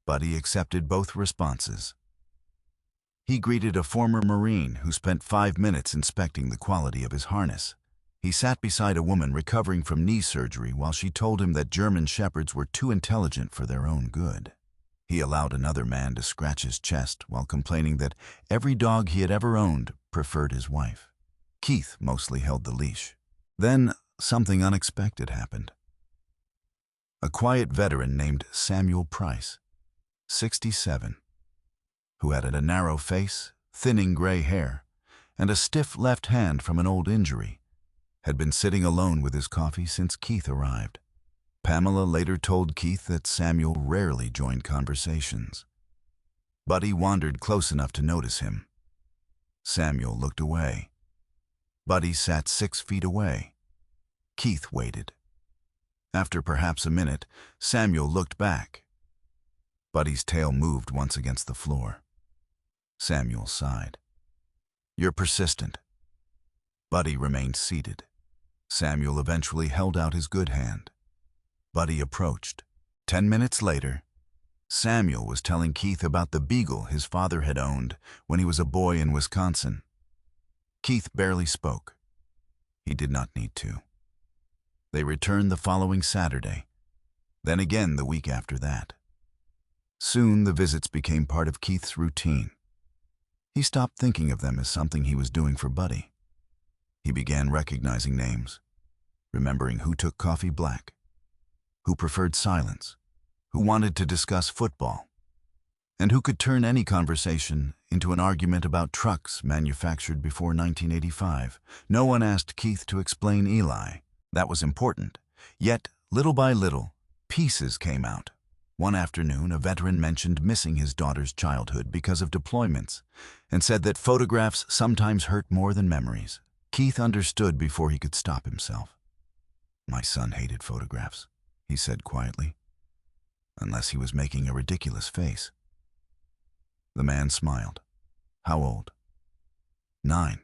Buddy accepted both responses. He greeted a former Marine who spent 5 minutes inspecting the quality of his harness. He sat beside a woman recovering from knee surgery while she told him that German Shepherds were too intelligent for their own good. He allowed another man to scratch his chest while complaining that every dog he had ever owned preferred his wife. Keith mostly held the leash. Then something unexpected happened. A quiet veteran named Samuel Price, 67, who had a narrow face, thinning gray hair, and a stiff left hand from an old injury, had been sitting alone with his coffee since Keith arrived. Pamela later told Keith that Samuel rarely joined conversations. Buddy wandered close enough to notice him. Samuel looked away. Buddy sat 6 feet away. Keith waited. After perhaps a minute, Samuel looked back. Buddy's tail moved once against the floor. Samuel sighed. You're persistent. Buddy remained seated. Samuel eventually held out his good hand. Buddy approached. 10 minutes later, Samuel was telling Keith about the beagle his father had owned when he was a boy in Wisconsin. Keith barely spoke. He did not need to. They returned the following Saturday, then again the week after that. Soon the visits became part of Keith's routine. He stopped thinking of them as something he was doing for Buddy. He began recognizing names, remembering who took coffee black, who preferred silence, who wanted to discuss football, and who could turn any conversation into an argument about trucks manufactured before 1985. No one asked Keith to explain Eli. That was important. Yet, little by little, pieces came out. One afternoon, a veteran mentioned missing his daughter's childhood because of deployments and said that photographs sometimes hurt more than memories. Keith understood before he could stop himself. My son hated photographs, he said quietly, unless he was making a ridiculous face. The man smiled. How old? 9.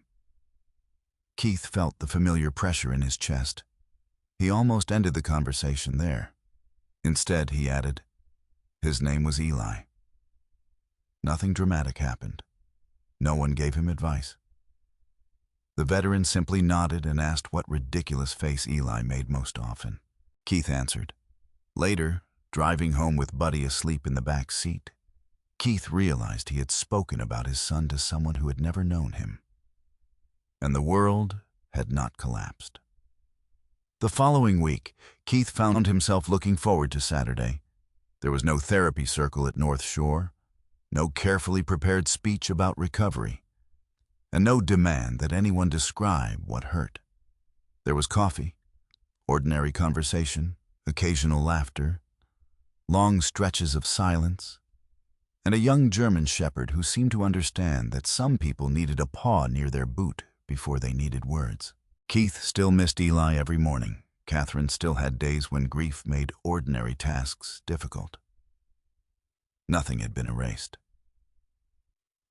Keith felt the familiar pressure in his chest. He almost ended the conversation there. Instead, he added, his name was Eli. Nothing dramatic happened. No one gave him advice. The veteran simply nodded and asked what ridiculous face Eli made most often. Keith answered. Later, driving home with Buddy asleep in the back seat, Keith realized he had spoken about his son to someone who had never known him. And the world had not collapsed. The following week, Keith found himself looking forward to Saturday. There was no therapy circle at North Shore, no carefully prepared speech about recovery, and no demand that anyone describe what hurt. There was coffee, ordinary conversation, occasional laughter, long stretches of silence, and a young German shepherd who seemed to understand that some people needed a paw near their boot before they needed words. Keith still missed Eli every morning. Katherine still had days when grief made ordinary tasks difficult. Nothing had been erased.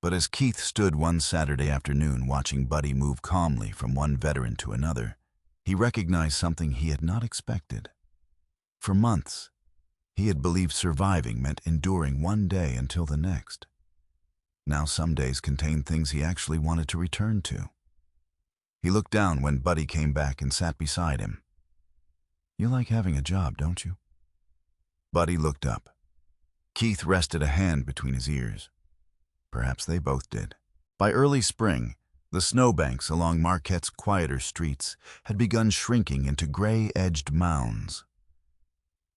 But as Keith stood one Saturday afternoon watching Buddy move calmly from one veteran to another, he recognized something he had not expected. For months, he had believed surviving meant enduring one day until the next. Now some days contained things he actually wanted to return to. He looked down when Buddy came back and sat beside him. "You like having a job, don't you?" Buddy looked up. Keith rested a hand between his ears. Perhaps they both did. By early spring, the snowbanks along Marquette's quieter streets had begun shrinking into gray-edged mounds.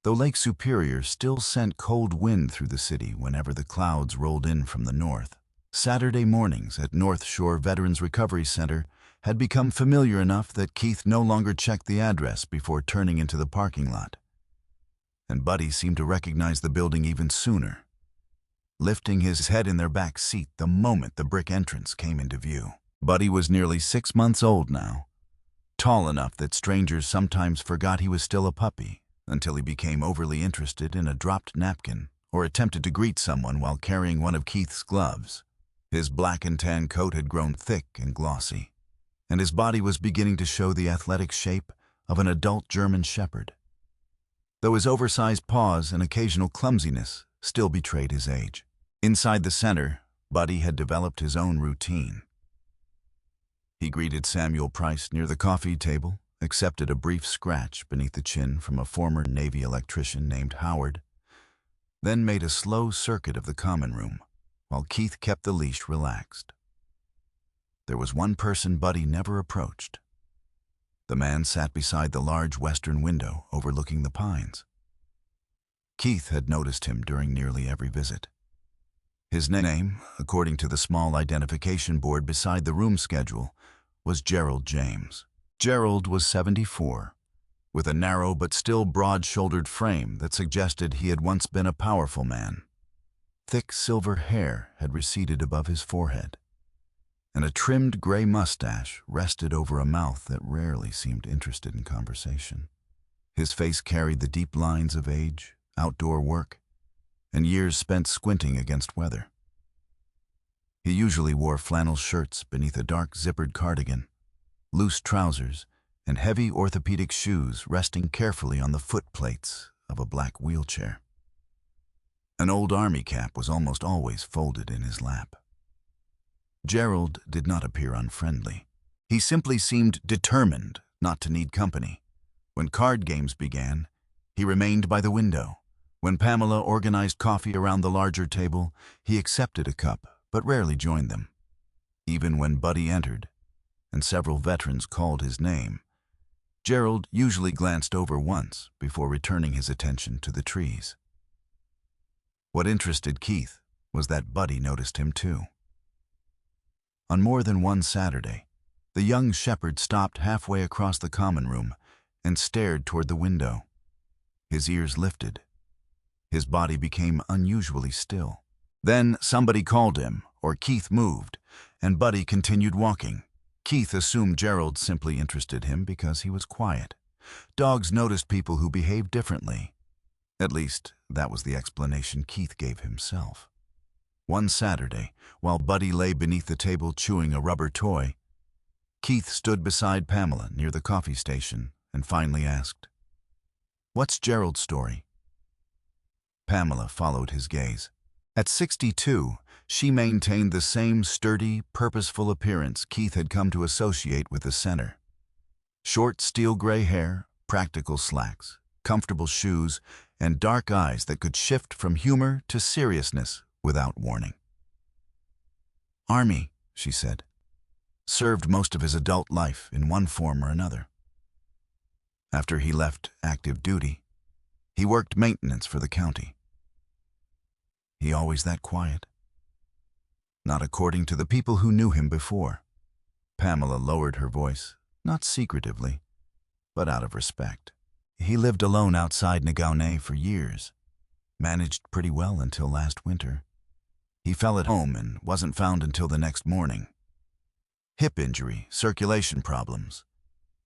Though Lake Superior still sent cold wind through the city whenever the clouds rolled in from the north, Saturday mornings at North Shore Veterans Recovery Center had become familiar enough that Keith no longer checked the address before turning into the parking lot. And Buddy seemed to recognize the building even sooner, lifting his head in their back seat the moment the brick entrance came into view. Buddy was nearly 6 months old now, tall enough that strangers sometimes forgot he was still a puppy until he became overly interested in a dropped napkin or attempted to greet someone while carrying one of Keith's gloves. His black and tan coat had grown thick and glossy, and his body was beginning to show the athletic shape of an adult German shepherd, though his oversized paws and occasional clumsiness still betrayed his age. Inside the center, Buddy had developed his own routine. He greeted Samuel Price near the coffee table, accepted a brief scratch beneath the chin from a former Navy electrician named Howard, then made a slow circuit of the common room, while Keith kept the leash relaxed. There was one person Buddy never approached. The man sat beside the large western window overlooking the pines. Keith had noticed him during nearly every visit. His name, according to the small identification board beside the room schedule, was Gerald James. Gerald was 74, with a narrow but still broad-shouldered frame that suggested he had once been a powerful man. Thick silver hair had receded above his forehead, and a trimmed gray mustache rested over a mouth that rarely seemed interested in conversation. His face carried the deep lines of age, outdoor work, and years spent squinting against weather. He usually wore flannel shirts beneath a dark zippered cardigan, loose trousers, and heavy orthopedic shoes resting carefully on the foot plates of a black wheelchair. An old army cap was almost always folded in his lap. Gerald did not appear unfriendly. He simply seemed determined not to need company. When card games began, he remained by the window. When Pamela organized coffee around the larger table, he accepted a cup, but rarely joined them. Even when Buddy entered, and several veterans called his name, Gerald usually glanced over once before returning his attention to the trees. What interested Keith was that Buddy noticed him too. On more than one Saturday, the young shepherd stopped halfway across the common room and stared toward the window. His ears lifted. His body became unusually still. Then somebody called him, or Keith moved, and Buddy continued walking. Keith assumed Gerald simply interested him because he was quiet. Dogs noticed people who behaved differently. At least, that was the explanation Keith gave himself. One Saturday, while Buddy lay beneath the table chewing a rubber toy, Keith stood beside Pamela near the coffee station and finally asked, "What's Gerald's story?" Pamela followed his gaze. At 62, she maintained the same sturdy, purposeful appearance Keith had come to associate with the center. Short steel gray hair, practical slacks, comfortable shoes, and dark eyes that could shift from humor to seriousness without warning. "Army," she said. "Served most of his adult life in one form or another. After he left active duty, he worked maintenance for the county." "He always that quiet?" "Not according to the people who knew him before." Pamela lowered her voice, not secretively, but out of respect. He lived alone outside Nagaune for years, managed pretty well until last winter. He fell at home and wasn't found until the next morning. Hip injury, circulation problems,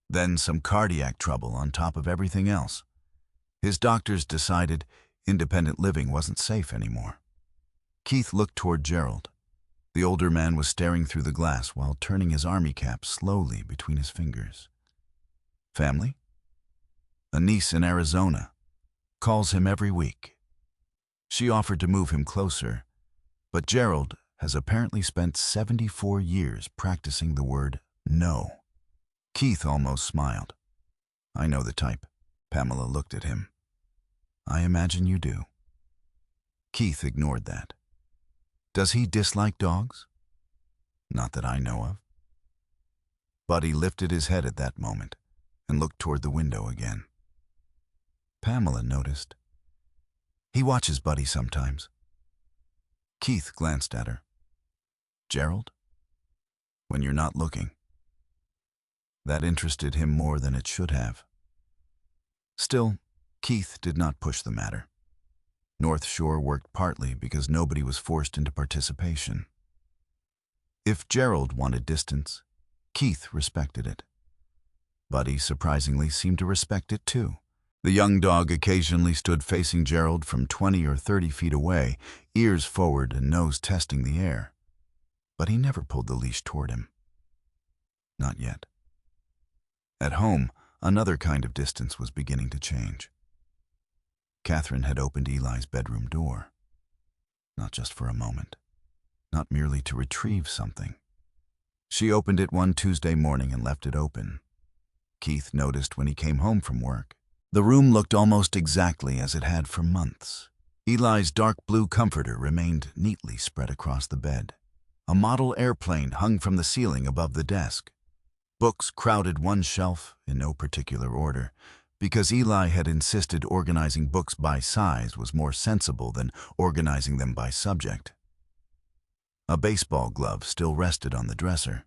then some cardiac trouble on top of everything else. His doctors decided independent living wasn't safe anymore. Keith looked toward Gerald. The older man was staring through the glass while turning his army cap slowly between his fingers. Family? A niece in Arizona. Calls him every week. She offered to move him closer, but Gerald has apparently spent 74 years practicing the word no. Keith almost smiled. I know the type. Pamela looked at him. I imagine you do. Keith ignored that. Does he dislike dogs? Not that I know of. Buddy lifted his head at that moment and looked toward the window again. Pamela noticed. He watches Buddy sometimes. Keith glanced at her. Gerald? When you're not looking. That interested him more than it should have. Still, Keith did not push the matter. North Shore worked partly because nobody was forced into participation. If Gerald wanted distance, Keith respected it. Buddy surprisingly seemed to respect it too. The young dog occasionally stood facing Gerald from 20 or 30 feet away, ears forward and nose testing the air. But he never pulled the leash toward him. Not yet. At home, another kind of distance was beginning to change. Katherine had opened Eli's bedroom door. Not just for a moment. Not merely to retrieve something. She opened it one Tuesday morning and left it open. Keith noticed when he came home from work. The room looked almost exactly as it had for months. Eli's dark blue comforter remained neatly spread across the bed. A model airplane hung from the ceiling above the desk. Books crowded one shelf in no particular order, because Eli had insisted organizing books by size was more sensible than organizing them by subject. A baseball glove still rested on the dresser.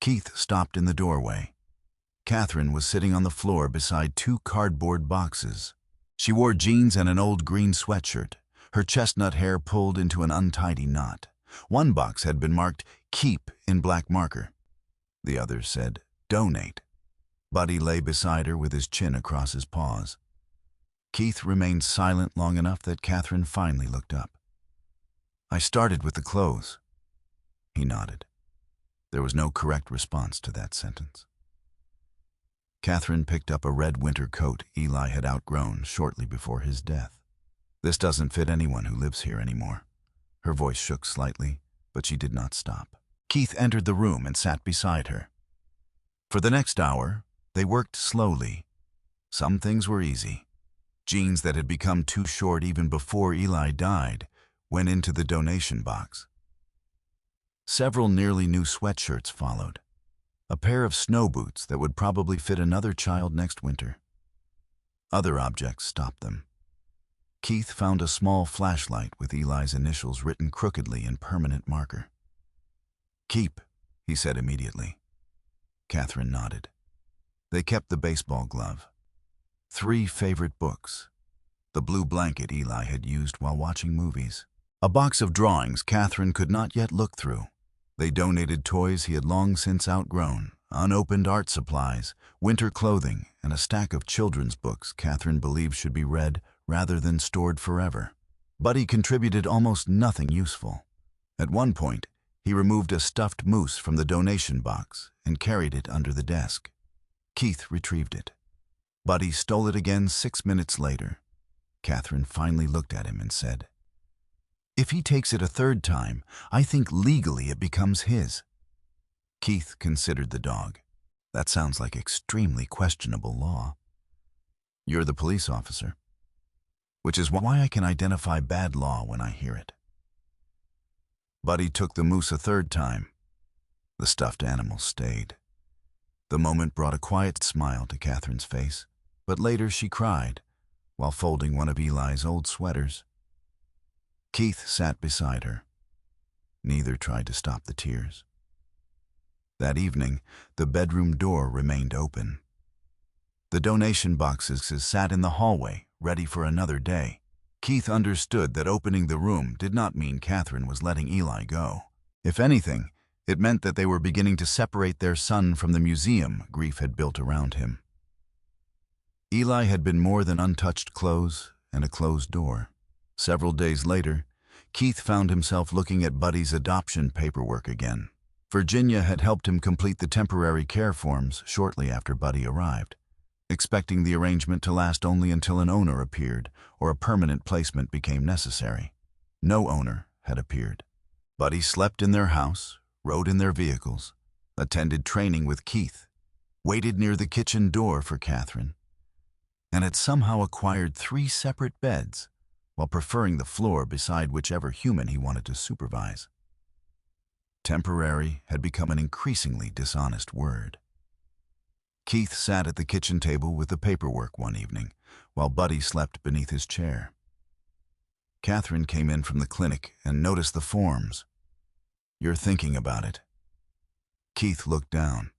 Keith stopped in the doorway. Katherine was sitting on the floor beside two cardboard boxes. She wore jeans and an old green sweatshirt, her chestnut hair pulled into an untidy knot. One box had been marked "Keep" in black marker. The other said, "Donate." Buddy lay beside her with his chin across his paws. Keith remained silent long enough that Katherine finally looked up. I started with the clothes. He nodded. There was no correct response to that sentence. Katherine picked up a red winter coat Eli had outgrown shortly before his death. This doesn't fit anyone who lives here anymore. Her voice shook slightly, but she did not stop. Keith entered the room and sat beside her. For the next hour, they worked slowly. Some things were easy. Jeans that had become too short even before Eli died went into the donation box. Several nearly new sweatshirts followed. A pair of snow boots that would probably fit another child next winter. Other objects stopped them. Keith found a small flashlight with Eli's initials written crookedly in permanent marker. "Keep," he said immediately. Katherine nodded. They kept the baseball glove. 3 favorite books. The blue blanket Eli had used while watching movies. A box of drawings Katherine could not yet look through. They donated toys he had long since outgrown, unopened art supplies, winter clothing, and a stack of children's books Katherine believed should be read rather than stored forever. Buddy contributed almost nothing useful. At one point, he removed a stuffed moose from the donation box and carried it under the desk. Keith retrieved it. Buddy stole it again 6 minutes later. Katherine finally looked at him and said, "If he takes it a third time, I think legally it becomes his." Keith considered the dog. That sounds like extremely questionable law. You're the police officer, which is why I can identify bad law when I hear it. Buddy took the moose a third time. The stuffed animal stayed. The moment brought a quiet smile to Katherine's face, but later she cried while folding one of Eli's old sweaters. Keith sat beside her. Neither tried to stop the tears. That evening, the bedroom door remained open. The donation boxes sat in the hallway, ready for another day. Keith understood that opening the room did not mean Katherine was letting Eli go. If anything, it meant that they were beginning to separate their son from the museum grief had built around him. Eli had been more than untouched clothes and a closed door. Several days later, Keith found himself looking at Buddy's adoption paperwork again. Virginia had helped him complete the temporary care forms shortly after Buddy arrived, expecting the arrangement to last only until an owner appeared or a permanent placement became necessary. No owner had appeared. Buddy slept in their house, rode in their vehicles, attended training with Keith, waited near the kitchen door for Katherine, and had somehow acquired 3 separate beds while preferring the floor beside whichever human he wanted to supervise. Temporary had become an increasingly dishonest word. Keith sat at the kitchen table with the paperwork one evening, while Buddy slept beneath his chair. Katherine came in from the clinic and noticed the forms. "You're thinking about it." Keith looked down.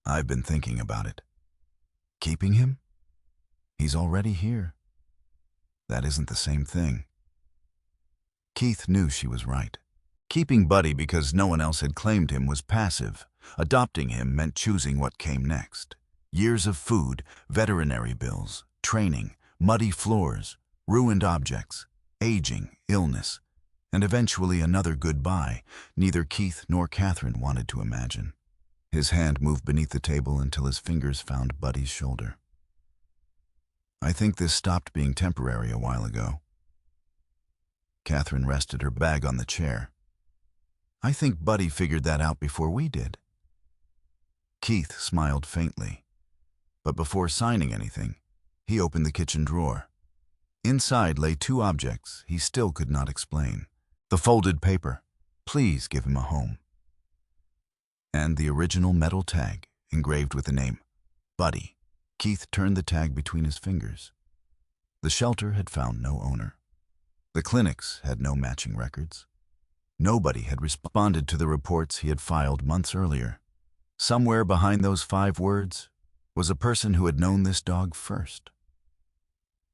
"I've been thinking about it." "Keeping him? He's already here." "That isn't the same thing." Keith knew she was right. Keeping Buddy because no one else had claimed him was passive. Adopting him meant choosing what came next. Years of food, veterinary bills, training, muddy floors, ruined objects, aging, illness, and eventually another goodbye neither Keith nor Katherine wanted to imagine. His hand moved beneath the table until his fingers found Buddy's shoulder. "I think this stopped being temporary a while ago." Katherine rested her bag on the chair. "I think Buddy figured that out before we did." Keith smiled faintly, but before signing anything, he opened the kitchen drawer. Inside lay 2 objects he still could not explain. The folded paper, "Please give him a home," and the original metal tag engraved with the name, Buddy. Keith turned the tag between his fingers. The shelter had found no owner. The clinics had no matching records. Nobody had responded to the reports he had filed months earlier. Somewhere behind those 5 words was a person who had known this dog first.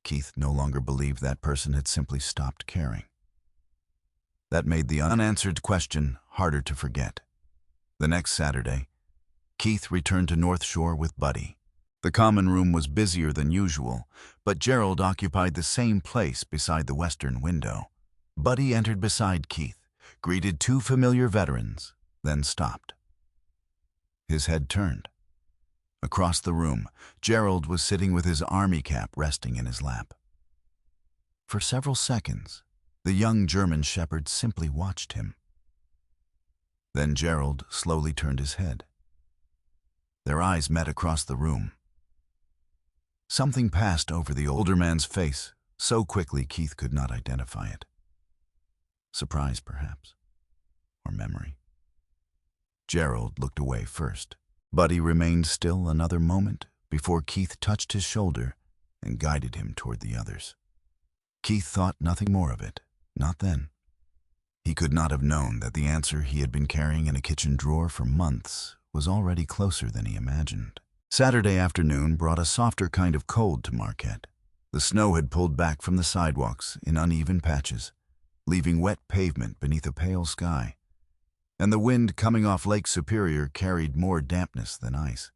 Keith no longer believed that person had simply stopped caring. That made the unanswered question harder to forget. The next Saturday, Keith returned to North Shore with Buddy. The common room was busier than usual, but Gerald occupied the same place beside the western window. Buddy entered beside Keith, greeted 2 familiar veterans, then stopped. His head turned. Across the room, Gerald was sitting with his army cap resting in his lap. For several seconds, the young German shepherd simply watched him. Then Gerald slowly turned his head. Their eyes met across the room. Something passed over the older man's face so quickly Keith could not identify it. Surprise, perhaps, or memory. Gerald looked away first. Buddy remained still another moment before Keith touched his shoulder and guided him toward the others. Keith thought nothing more of it, not then. He could not have known that the answer he had been carrying in a kitchen drawer for months was already closer than he imagined. Saturday afternoon brought a softer kind of cold to Marquette. The snow had pulled back from the sidewalks in uneven patches, leaving wet pavement beneath a pale sky, and the wind coming off Lake Superior carried more dampness than ice.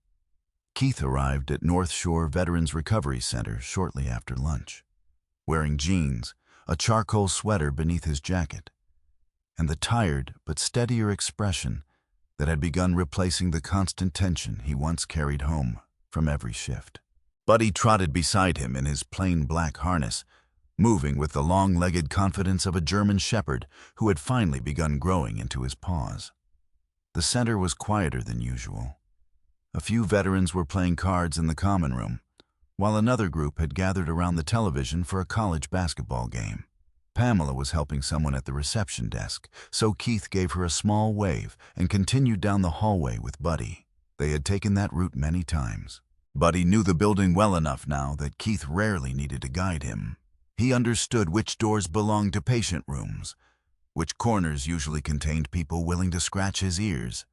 Keith arrived at North Shore Veterans Recovery Center shortly after lunch, wearing jeans, a charcoal sweater beneath his jacket, and the tired but steadier expression that had begun replacing the constant tension he once carried home from every shift. Buddy trotted beside him in his plain black harness, moving with the long-legged confidence of a German shepherd who had finally begun growing into his paws. The center was quieter than usual. A few veterans were playing cards in the common room, while another group had gathered around the television for a college basketball game. Pamela was helping someone at the reception desk, so Keith gave her a small wave and continued down the hallway with Buddy. They had taken that route many times. Buddy knew the building well enough now that Keith rarely needed to guide him. He understood which doors belonged to patient rooms, which corners usually contained people willing to scratch his ears,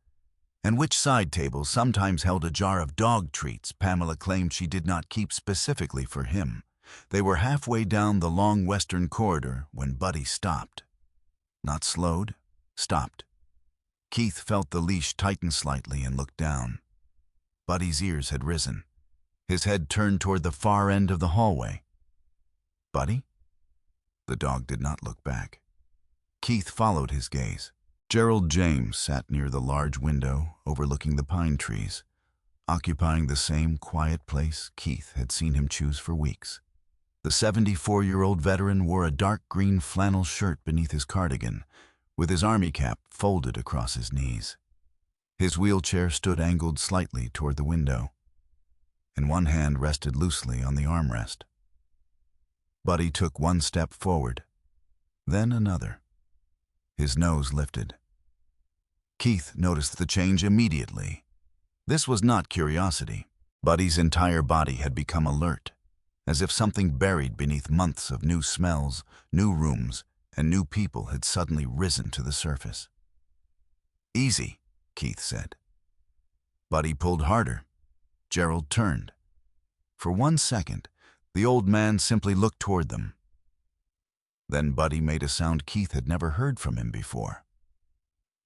and which side table sometimes held a jar of dog treats Pamela claimed she did not keep specifically for him. They were halfway down the long western corridor when Buddy stopped. Not slowed, stopped. Keith felt the leash tighten slightly and looked down. Buddy's ears had risen. His head turned toward the far end of the hallway. "Buddy?" The dog did not look back. Keith followed his gaze. Gerald James sat near the large window overlooking the pine trees, occupying the same quiet place Keith had seen him choose for weeks. The 74-year-old veteran wore a dark green flannel shirt beneath his cardigan, with his army cap folded across his knees. His wheelchair stood angled slightly toward the window, and one hand rested loosely on the armrest. Buddy took one step forward, then another. His nose lifted. Keith noticed the change immediately. This was not curiosity. Buddy's entire body had become alert, as if something buried beneath months of new smells, new rooms, and new people had suddenly risen to the surface. "Easy," Keith said. Buddy pulled harder. Gerald turned. For 1 second, the old man simply looked toward them. Then Buddy made a sound Keith had never heard from him before.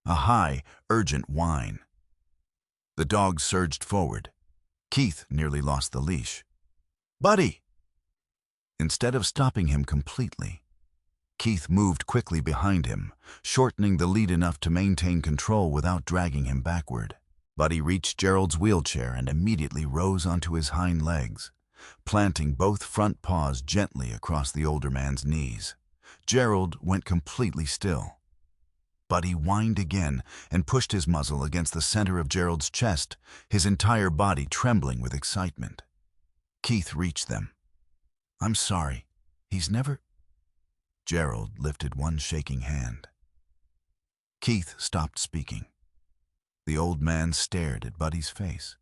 A high, urgent whine. The dog surged forward. Keith nearly lost the leash. "Buddy!" Instead of stopping him completely, Keith moved quickly behind him, shortening the lead enough to maintain control without dragging him backward. Buddy reached Gerald's wheelchair and immediately rose onto his hind legs, planting both front paws gently across the older man's knees. Gerald went completely still. Buddy whined again and pushed his muzzle against the center of Gerald's chest, his entire body trembling with excitement. Keith reached them. "I'm sorry. He's never—" Gerald lifted one shaking hand. Keith stopped speaking. The old man stared at Buddy's face.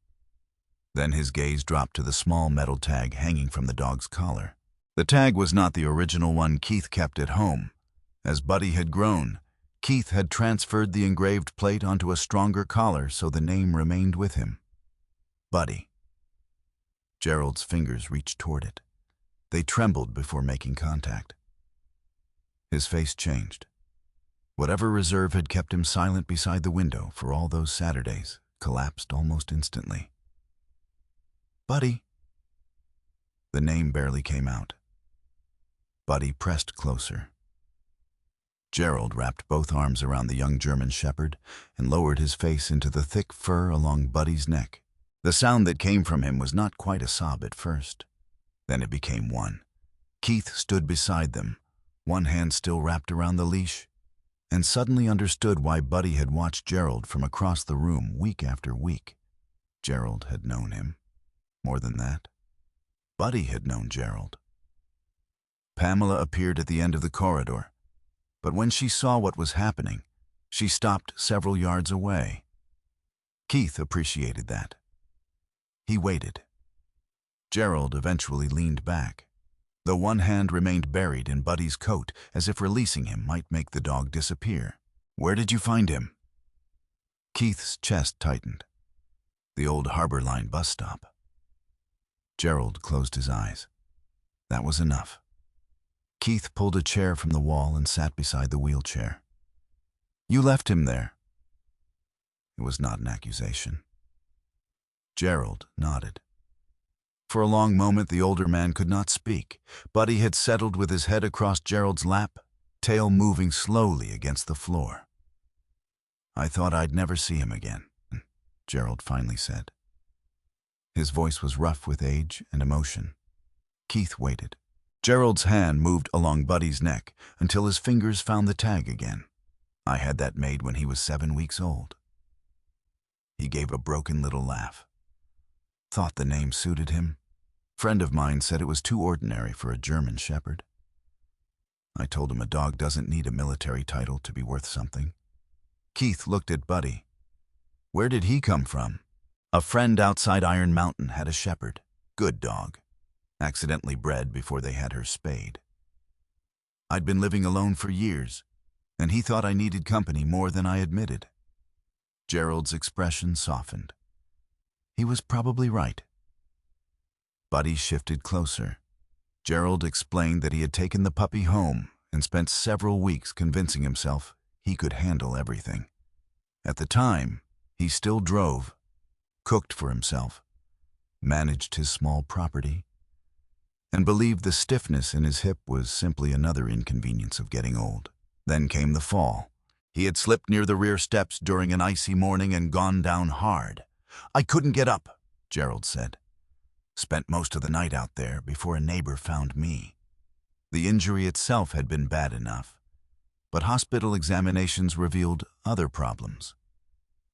Then his gaze dropped to the small metal tag hanging from the dog's collar. The tag was not the original one Keith kept at home. As Buddy had grown, Keith had transferred the engraved plate onto a stronger collar so the name remained with him. Buddy. Gerald's fingers reached toward it. They trembled before making contact. His face changed. Whatever reserve had kept him silent beside the window for all those Saturdays collapsed almost instantly. "Buddy." The name barely came out. Buddy pressed closer. Gerald wrapped both arms around the young German shepherd and lowered his face into the thick fur along Buddy's neck. The sound that came from him was not quite a sob at first. Then it became one. Keith stood beside them, one hand still wrapped around the leash, and suddenly understood why Buddy had watched Gerald from across the room week after week. Gerald had known him. More than that, Buddy had known Gerald. Pamela appeared at the end of the corridor, but when she saw what was happening, she stopped several yards away. Keith appreciated that. He waited. Gerald eventually leaned back, though one hand remained buried in Buddy's coat as if releasing him might make the dog disappear. "Where did you find him?" Keith's chest tightened. The old Harbor Line bus stop. Gerald closed his eyes. That was enough. Keith pulled a chair from the wall and sat beside the wheelchair. "You left him there." It was not an accusation. Gerald nodded. For a long moment, the older man could not speak. Buddy had settled with his head across Gerald's lap, tail moving slowly against the floor. "I thought I'd never see him again," Gerald finally said. His voice was rough with age and emotion. Keith waited. Gerald's hand moved along Buddy's neck until his fingers found the tag again. "I had that made when he was 7 weeks old." He gave a broken little laugh. Thought the name suited him. Friend of mine said it was too ordinary for a German shepherd. I told him a dog doesn't need a military title to be worth something. Keith looked at Buddy. "Where did he come from?" "A friend outside Iron Mountain had a shepherd. Good dog. Accidentally bred before they had her spayed. I'd been living alone for years, and he thought I needed company more than I admitted." Gerald's expression softened. He was probably right. Buddy shifted closer. Gerald explained that he had taken the puppy home and spent several weeks convincing himself he could handle everything. At the time, he still drove, cooked for himself, managed his small property, and believed the stiffness in his hip was simply another inconvenience of getting old. Then came the fall. He had slipped near the rear steps during an icy morning and gone down hard. "I couldn't get up," Gerald said. "Spent most of the night out there before a neighbor found me." The injury itself had been bad enough, but hospital examinations revealed other problems: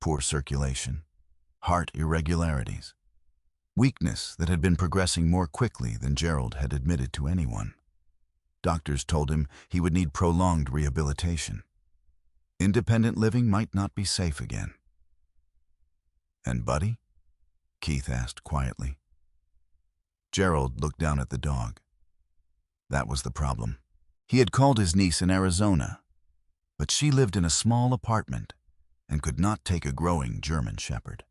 poor circulation, heart irregularities, weakness that had been progressing more quickly than Gerald had admitted to anyone. Doctors told him he would need prolonged rehabilitation. Independent living might not be safe again. "And Buddy?" Keith asked quietly. Gerald looked down at the dog. That was the problem. He had called his niece in Arizona, but she lived in a small apartment and could not take a growing German Shepherd.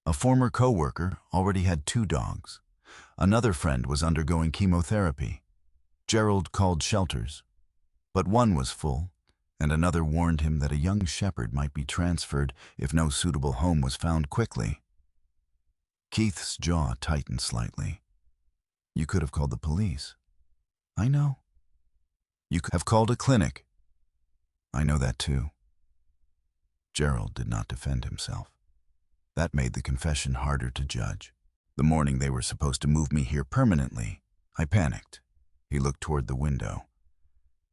A former co-worker already had 2 dogs. Another friend was undergoing chemotherapy. Gerald called shelters, but one was full, and another warned him that a young shepherd might be transferred if no suitable home was found quickly. Keith's jaw tightened slightly. "You could have called the police." "I know." "You could have called a clinic." "I know that too." Gerald did not defend himself. That made the confession harder to judge. "The morning they were supposed to move me here permanently, I panicked." He looked toward the window.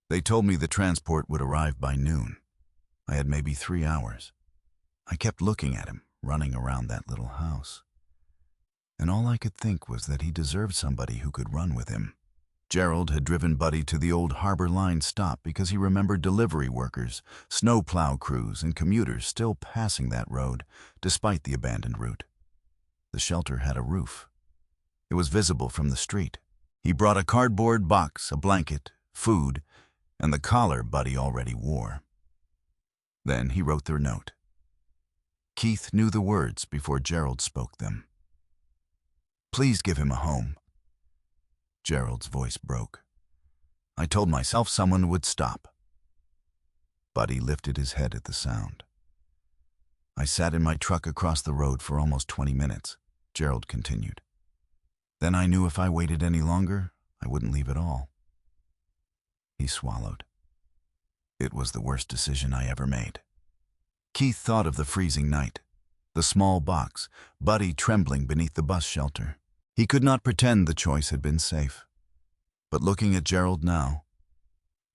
"They told me the transport would arrive by noon. I had maybe 3 hours. I kept looking at him, running around that little house. And all I could think was that he deserved somebody who could run with him." Gerald had driven Buddy to the old Harbor Line stop because he remembered delivery workers, snowplow crews, and commuters still passing that road, despite the abandoned route. The shelter had a roof. It was visible from the street. He brought a cardboard box, a blanket, food, and the collar Buddy already wore. Then he wrote their note. Keith knew the words before Gerald spoke them. "Please give him a home." Gerald's voice broke. "I told myself someone would stop." Buddy lifted his head at the sound. "I sat in my truck across the road for almost 20 minutes, Gerald continued. "Then I knew if I waited any longer, I wouldn't leave at all." He swallowed. "It was the worst decision I ever made." Keith thought of the freezing night, the small box, Buddy trembling beneath the bus shelter. He could not pretend the choice had been safe. But looking at Gerald now,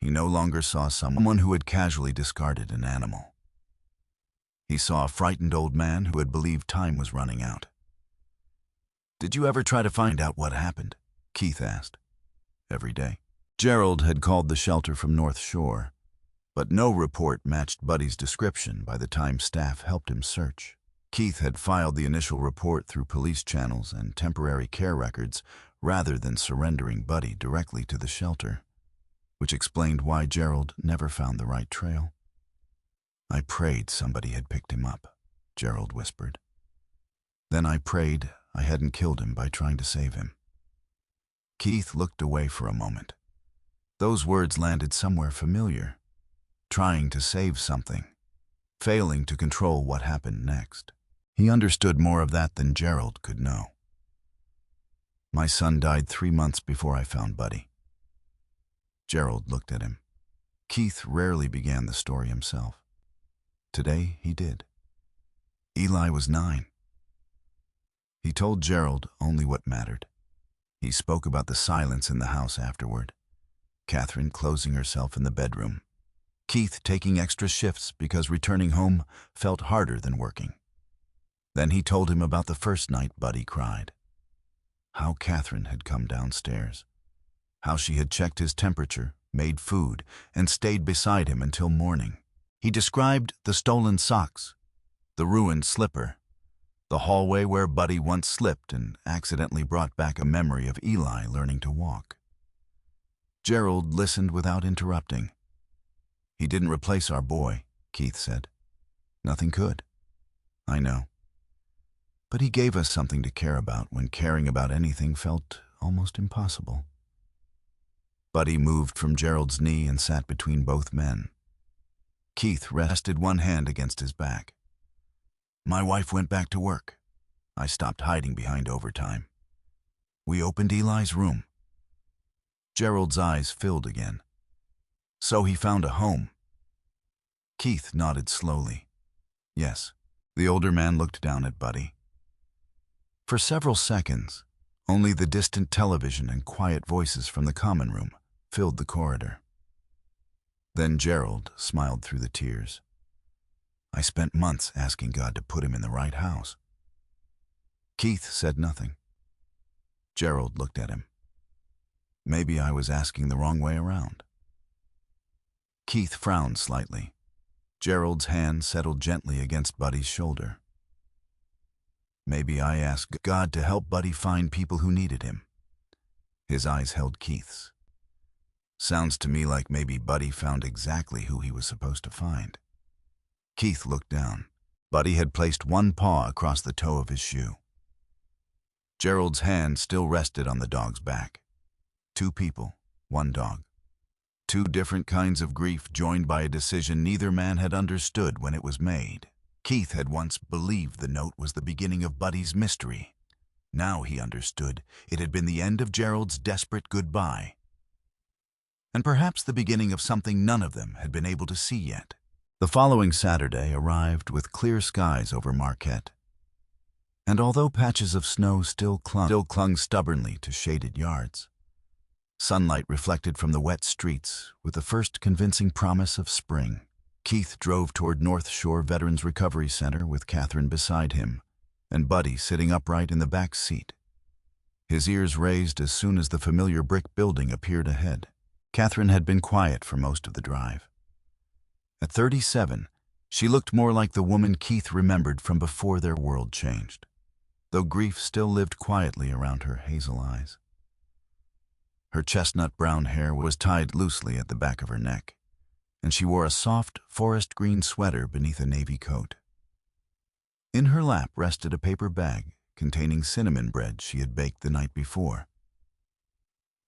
he no longer saw someone who had casually discarded an animal. He saw a frightened old man who had believed time was running out. "Did you ever try to find out what happened?" Keith asked. "Every day." Gerald had called the shelter from North Shore, but no report matched Buddy's description by the time staff helped him search. Keith had filed the initial report through police channels and temporary care records rather than surrendering Buddy directly to the shelter, which explained why Gerald never found the right trail. "I prayed somebody had picked him up," Gerald whispered. "Then I prayed I hadn't killed him by trying to save him." Keith looked away for a moment. Those words landed somewhere familiar. Trying to save something, failing to control what happened next. He understood more of that than Gerald could know. "My son died 3 months before I found Buddy." Gerald looked at him. Keith rarely began the story himself. Today he did. Eli was 9. He told Gerald only what mattered. He spoke about the silence in the house afterward. Katherine closing herself in the bedroom. Keith taking extra shifts because returning home felt harder than working. Then he told him about the first night Buddy cried. How Katherine had come downstairs. How she had checked his temperature, made food, and stayed beside him until morning. He described the stolen socks, the ruined slipper, the hallway where Buddy once slipped and accidentally brought back a memory of Eli learning to walk. Gerald listened without interrupting. "He didn't replace our boy," Keith said. Nothing could. I know. But he gave us something to care about when caring about anything felt almost impossible. Buddy moved from Gerald's knee and sat between both men. Keith rested one hand against his back. My wife went back to work. I stopped hiding behind overtime. We opened Eli's room. Gerald's eyes filled again. So he found a home. Keith nodded slowly. Yes. The older man looked down at Buddy. For several seconds, only the distant television and quiet voices from the common room filled the corridor. Then Gerald smiled through the tears. I spent months asking God to put him in the right house. Keith said nothing. Gerald looked at him. Maybe I was asking the wrong way around. Keith frowned slightly. Gerald's hand settled gently against Buddy's shoulder. Maybe I asked God to help Buddy find people who needed him. His eyes held Keith's. Sounds to me like maybe Buddy found exactly who he was supposed to find. Keith looked down. Buddy had placed one paw across the toe of his shoe. Gerald's hand still rested on the dog's back. 2 people, 1 dog. 2 different kinds of grief joined by a decision neither man had understood when it was made. Keith had once believed the note was the beginning of Buddy's mystery. Now he understood it had been the end of Gerald's desperate goodbye. And perhaps the beginning of something none of them had been able to see yet. The following Saturday arrived with clear skies over Marquette. And although patches of snow still clung stubbornly to shaded yards, sunlight reflected from the wet streets with the first convincing promise of spring. Keith drove toward North Shore Veterans Recovery Center with Katherine beside him and Buddy sitting upright in the back seat. His ears raised as soon as the familiar brick building appeared ahead. Katherine had been quiet for most of the drive. At 37, she looked more like the woman Keith remembered from before their world changed, though grief still lived quietly around her hazel eyes. Her chestnut brown hair was tied loosely at the back of her neck, and she wore a soft forest green sweater beneath a navy coat. In her lap rested a paper bag containing cinnamon bread she had baked the night before.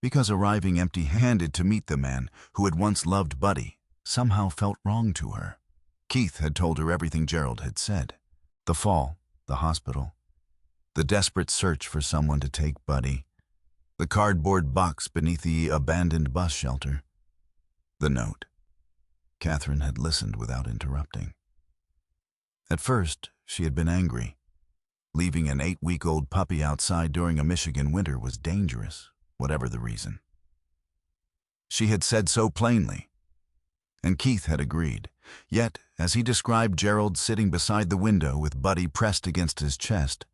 Because arriving empty-handed to meet the man who had once loved Buddy somehow felt wrong to her. Keith had told her everything Gerald had said. The fall, the hospital, the desperate search for someone to take Buddy, the cardboard box beneath the abandoned bus shelter, the note. Katherine had listened without interrupting. At first, she had been angry. Leaving an 8-week-old puppy outside during a Michigan winter was dangerous, whatever the reason. She had said so plainly, and Keith had agreed. Yet, as he described Gerald sitting beside the window with Buddy pressed against his chest,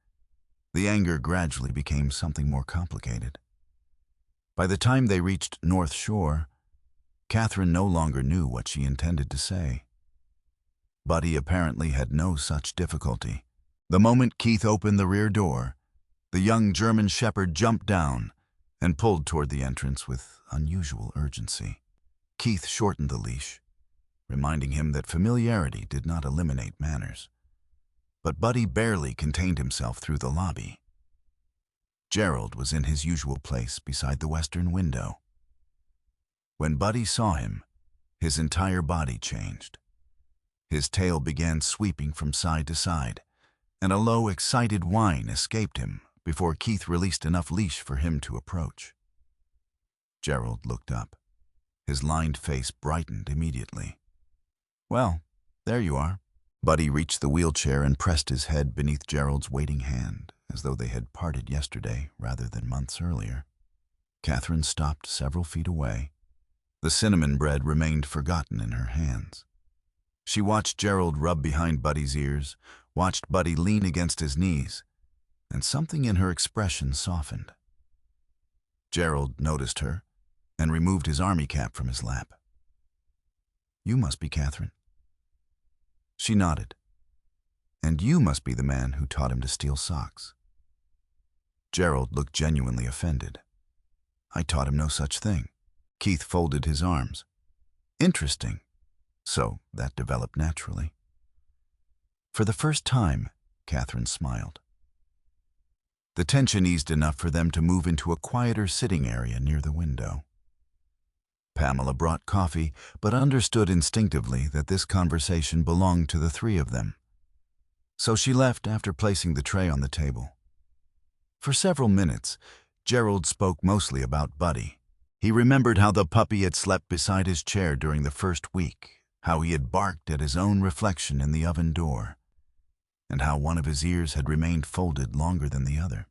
the anger gradually became something more complicated. By the time they reached North Shore, Katherine no longer knew what she intended to say. Buddy apparently had no such difficulty. The moment Keith opened the rear door, the young German shepherd jumped down and pulled toward the entrance with unusual urgency. Keith shortened the leash, reminding him that familiarity did not eliminate manners. But Buddy barely contained himself through the lobby. Gerald was in his usual place beside the western window. When Buddy saw him, his entire body changed. His tail began sweeping from side to side, and a low, excited whine escaped him before Keith released enough leash for him to approach. Gerald looked up. His lined face brightened immediately. Well, there you are. Buddy reached the wheelchair and pressed his head beneath Gerald's waiting hand, as though they had parted yesterday rather than months earlier. Katherine stopped several feet away. The cinnamon bread remained forgotten in her hands. She watched Gerald rub behind Buddy's ears, watched Buddy lean against his knees, and something in her expression softened. Gerald noticed her and removed his army cap from his lap. You must be Katherine. She nodded. And you must be the man who taught him to steal socks. Gerald looked genuinely offended. I taught him no such thing. Keith folded his arms. Interesting. So that developed naturally. For the first time, Katherine smiled. The tension eased enough for them to move into a quieter sitting area near the window. Pamela brought coffee, but understood instinctively that this conversation belonged to the three of them. So she left after placing the tray on the table. For several minutes, Gerald spoke mostly about Buddy. He remembered how the puppy had slept beside his chair during the first week, how he had barked at his own reflection in the oven door, and how one of his ears had remained folded longer than the other.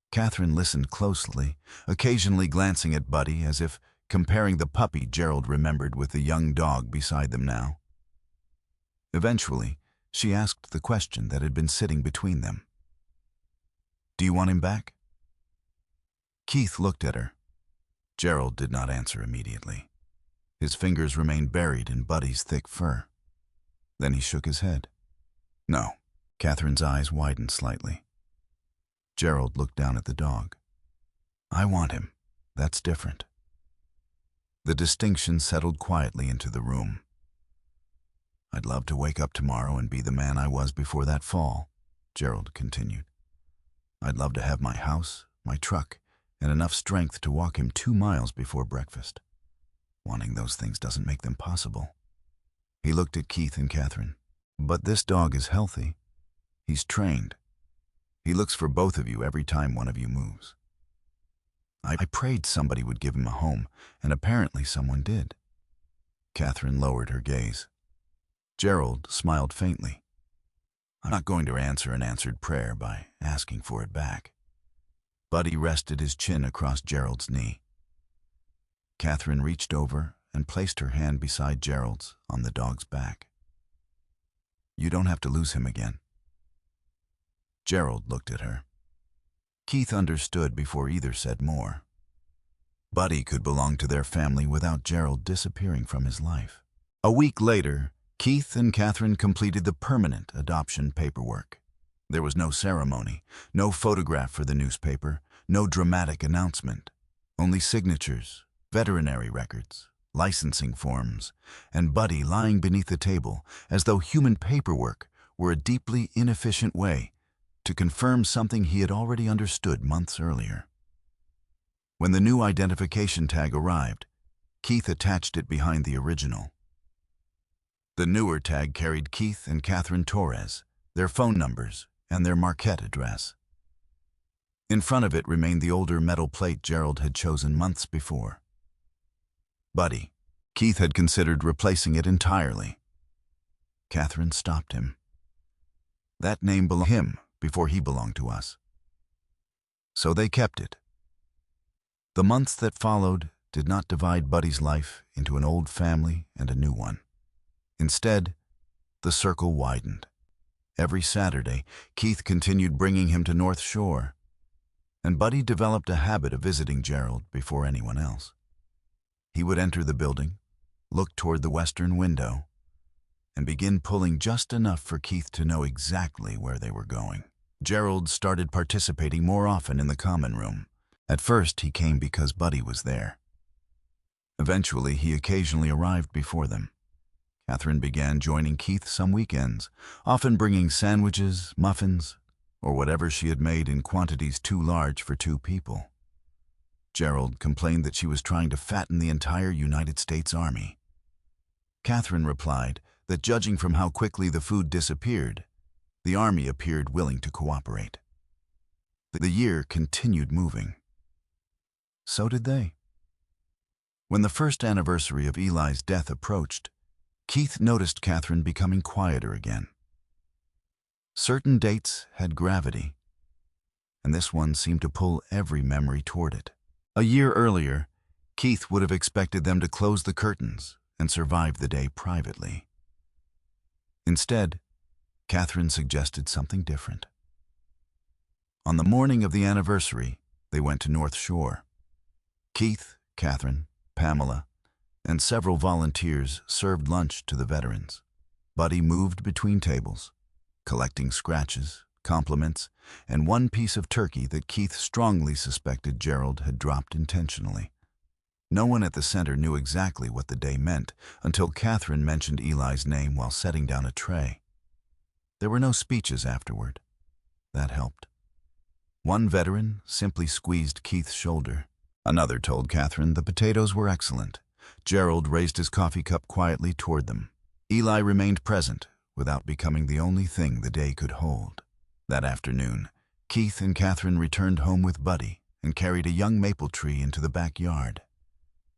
Katherine listened closely, occasionally glancing at Buddy as if comparing the puppy Gerald remembered with the young dog beside them now. Eventually, she asked the question that had been sitting between them. "Do you want him back?" Keith looked at her. Gerald did not answer immediately. His fingers remained buried in Buddy's thick fur. Then he shook his head. "No." Katherine's eyes widened slightly. Gerald looked down at the dog. "I want him. That's different." The distinction settled quietly into the room. "I'd love to wake up tomorrow and be the man I was before that fall," Gerald continued. "I'd love to have my house, my truck, and enough strength to walk him 2 miles before breakfast. Wanting those things doesn't make them possible." He looked at Keith and Katherine. "But this dog is healthy. He's trained. He looks for both of you every time one of you moves. I prayed somebody would give him a home, and apparently someone did." Katherine lowered her gaze. Gerald smiled faintly. "I'm not going to answer an answered prayer by asking for it back." Buddy rested his chin across Gerald's knee. Katherine reached over and placed her hand beside Gerald's on the dog's back. "You don't have to lose him again." Gerald looked at her. Keith understood before either said more. Buddy could belong to their family without Gerald disappearing from his life. A week later, Keith and Katherine completed the permanent adoption paperwork. There was no ceremony, no photograph for the newspaper, no dramatic announcement. Only signatures, veterinary records, licensing forms, and Buddy lying beneath the table as though human paperwork were a deeply inefficient way to confirm something he had already understood months earlier. When the new identification tag arrived, Keith attached it behind the original. The newer tag carried Keith and Katherine Torres, their phone numbers, and their Marquette address. In front of it remained the older metal plate Gerald had chosen months before. Buddy. Keith had considered replacing it entirely. Katherine stopped him. That name belonged to him before he belonged to us. So they kept it. The months that followed did not divide Buddy's life into an old family and a new one. Instead, the circle widened. Every Saturday, Keith continued bringing him to North Shore, and Buddy developed a habit of visiting Gerald before anyone else. He would enter the building, look toward the western window, and begin pulling just enough for Keith to know exactly where they were going. Gerald started participating more often in the common room. At first, he came because Buddy was there. Eventually, he occasionally arrived before them. Katherine began joining Keith some weekends, often bringing sandwiches, muffins, or whatever she had made in quantities too large for 2 people. Gerald complained that she was trying to fatten the entire United States Army. Katherine replied that judging from how quickly the food disappeared, the Army appeared willing to cooperate. The year continued moving. So did they. When the first anniversary of Eli's death approached, Keith noticed Katherine becoming quieter again. Certain dates had gravity, and this one seemed to pull every memory toward it. A year earlier, Keith would have expected them to close the curtains and survive the day privately. Instead, Katherine suggested something different. On the morning of the anniversary, they went to North Shore. Keith, Katherine, Pamela, and several volunteers served lunch to the veterans. Buddy moved between tables, collecting scratches, compliments, and one piece of turkey that Keith strongly suspected Gerald had dropped intentionally. No one at the center knew exactly what the day meant until Katherine mentioned Eli's name while setting down a tray. There were no speeches afterward. That helped. One veteran simply squeezed Keith's shoulder. Another told Katherine the potatoes were excellent. Gerald raised his coffee cup quietly toward them. Eli remained present, without becoming the only thing the day could hold. That afternoon, Keith and Katherine returned home with Buddy and carried a young maple tree into the backyard.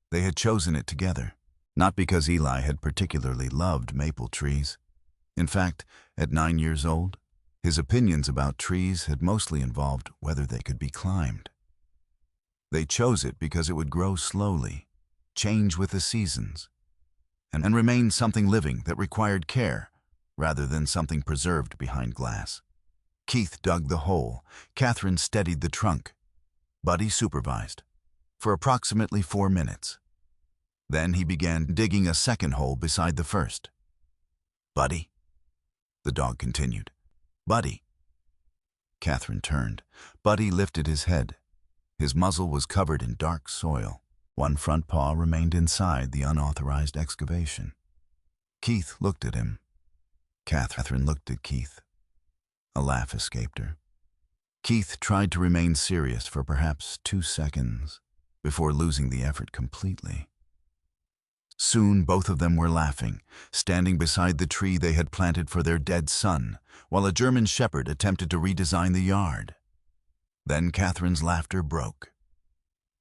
They had chosen it together, not because Eli had particularly loved maple trees. In fact, at 9 years old, his opinions about trees had mostly involved whether they could be climbed. They chose it because it would grow slowly, change with the seasons, and remain something living that required care rather than something preserved behind glass. Keith dug the hole. Katherine steadied the trunk. Buddy supervised for approximately 4 minutes. Then he began digging a second hole beside the first. "Buddy," the dog continued. "Buddy." Katherine turned. Buddy lifted his head. His muzzle was covered in dark soil. One front paw remained inside the unauthorized excavation. Keith looked at him. Katherine looked at Keith. A laugh escaped her. Keith tried to remain serious for perhaps 2 seconds before losing the effort completely. Soon both of them were laughing, standing beside the tree they had planted for their dead son, while a German shepherd attempted to redesign the yard. Then Katherine's laughter broke.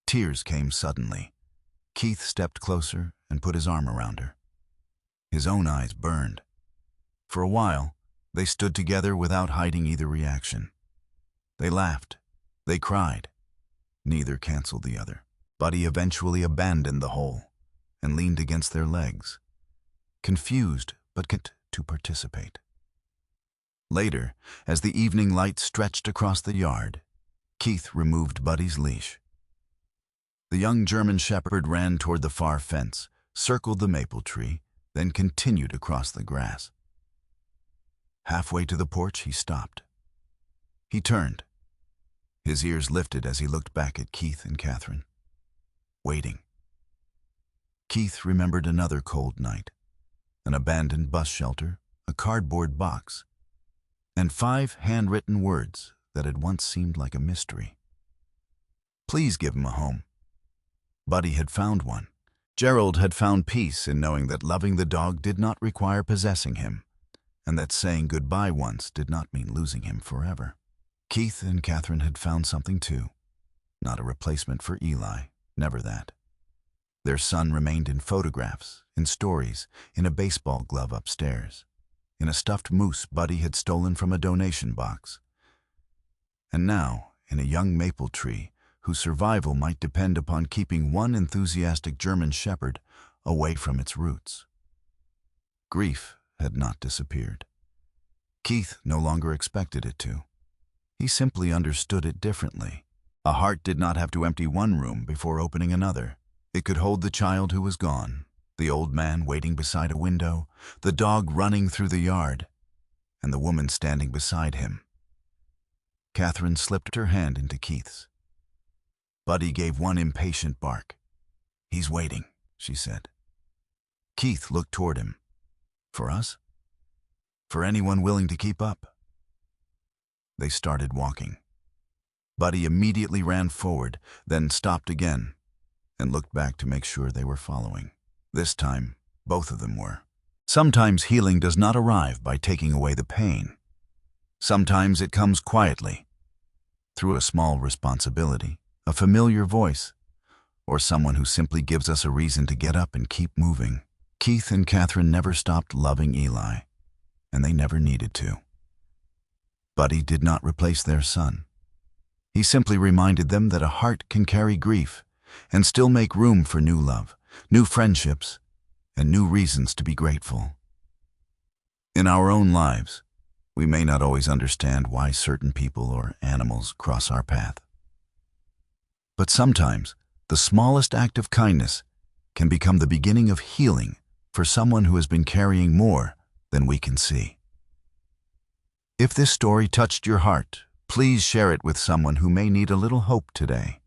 Tears came suddenly. Keith stepped closer and put his arm around her. His own eyes burned. For a while, they stood together without hiding either reaction. They laughed. They cried. Neither canceled the other. Buddy eventually abandoned the hole and leaned against their legs, confused but content to participate. Later, as the evening light stretched across the yard, Keith removed Buddy's leash. The young German shepherd ran toward the far fence, circled the maple tree, then continued across the grass. Halfway to the porch, he stopped. He turned. His ears lifted as he looked back at Keith and Katherine, waiting. Keith remembered another cold night, an abandoned bus shelter, a cardboard box, and 5 handwritten words that had once seemed like a mystery. Please give him a home. Buddy had found one. Gerald had found peace in knowing that loving the dog did not require possessing him, and that saying goodbye once did not mean losing him forever. Keith and Katherine had found something too. Not a replacement for Eli, never that. Their son remained in photographs, in stories, in a baseball glove upstairs, in a stuffed moose Buddy had stolen from a donation box. And now, in a young maple tree whose survival might depend upon keeping one enthusiastic German shepherd away from its roots. Grief had not disappeared. Keith no longer expected it to. He simply understood it differently. A heart did not have to empty one room before opening another. It could hold the child who was gone, the old man waiting beside a window, the dog running through the yard, and the woman standing beside him. Katherine slipped her hand into Keith's. Buddy gave one impatient bark. "He's waiting," she said. Keith looked toward him. "For us? For anyone willing to keep up?" They started walking. Buddy immediately ran forward, then stopped again, and looked back to make sure they were following. This time, both of them were. Sometimes healing does not arrive by taking away the pain. Sometimes it comes quietly, through a small responsibility, a familiar voice, or someone who simply gives us a reason to get up and keep moving. Keith and Katherine never stopped loving Eli, and they never needed to. Buddy did not replace their son. He simply reminded them that a heart can carry grief and still make room for new love, new friendships, and new reasons to be grateful. In our own lives, we may not always understand why certain people or animals cross our path. But sometimes, the smallest act of kindness can become the beginning of healing for someone who has been carrying more than we can see. If this story touched your heart, please share it with someone who may need a little hope today.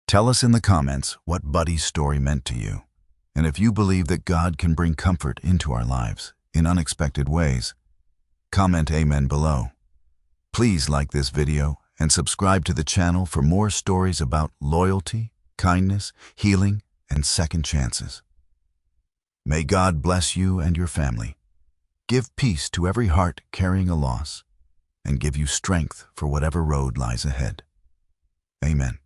Tell us in the comments what Buddy's story meant to you, and if you believe that God can bring comfort into our lives in unexpected ways. Comment Amen below. Please like this video and subscribe to the channel for more stories about loyalty, kindness, healing, and second chances. May God bless you and your family, give peace to every heart carrying a loss, and give you strength for whatever road lies ahead. Amen.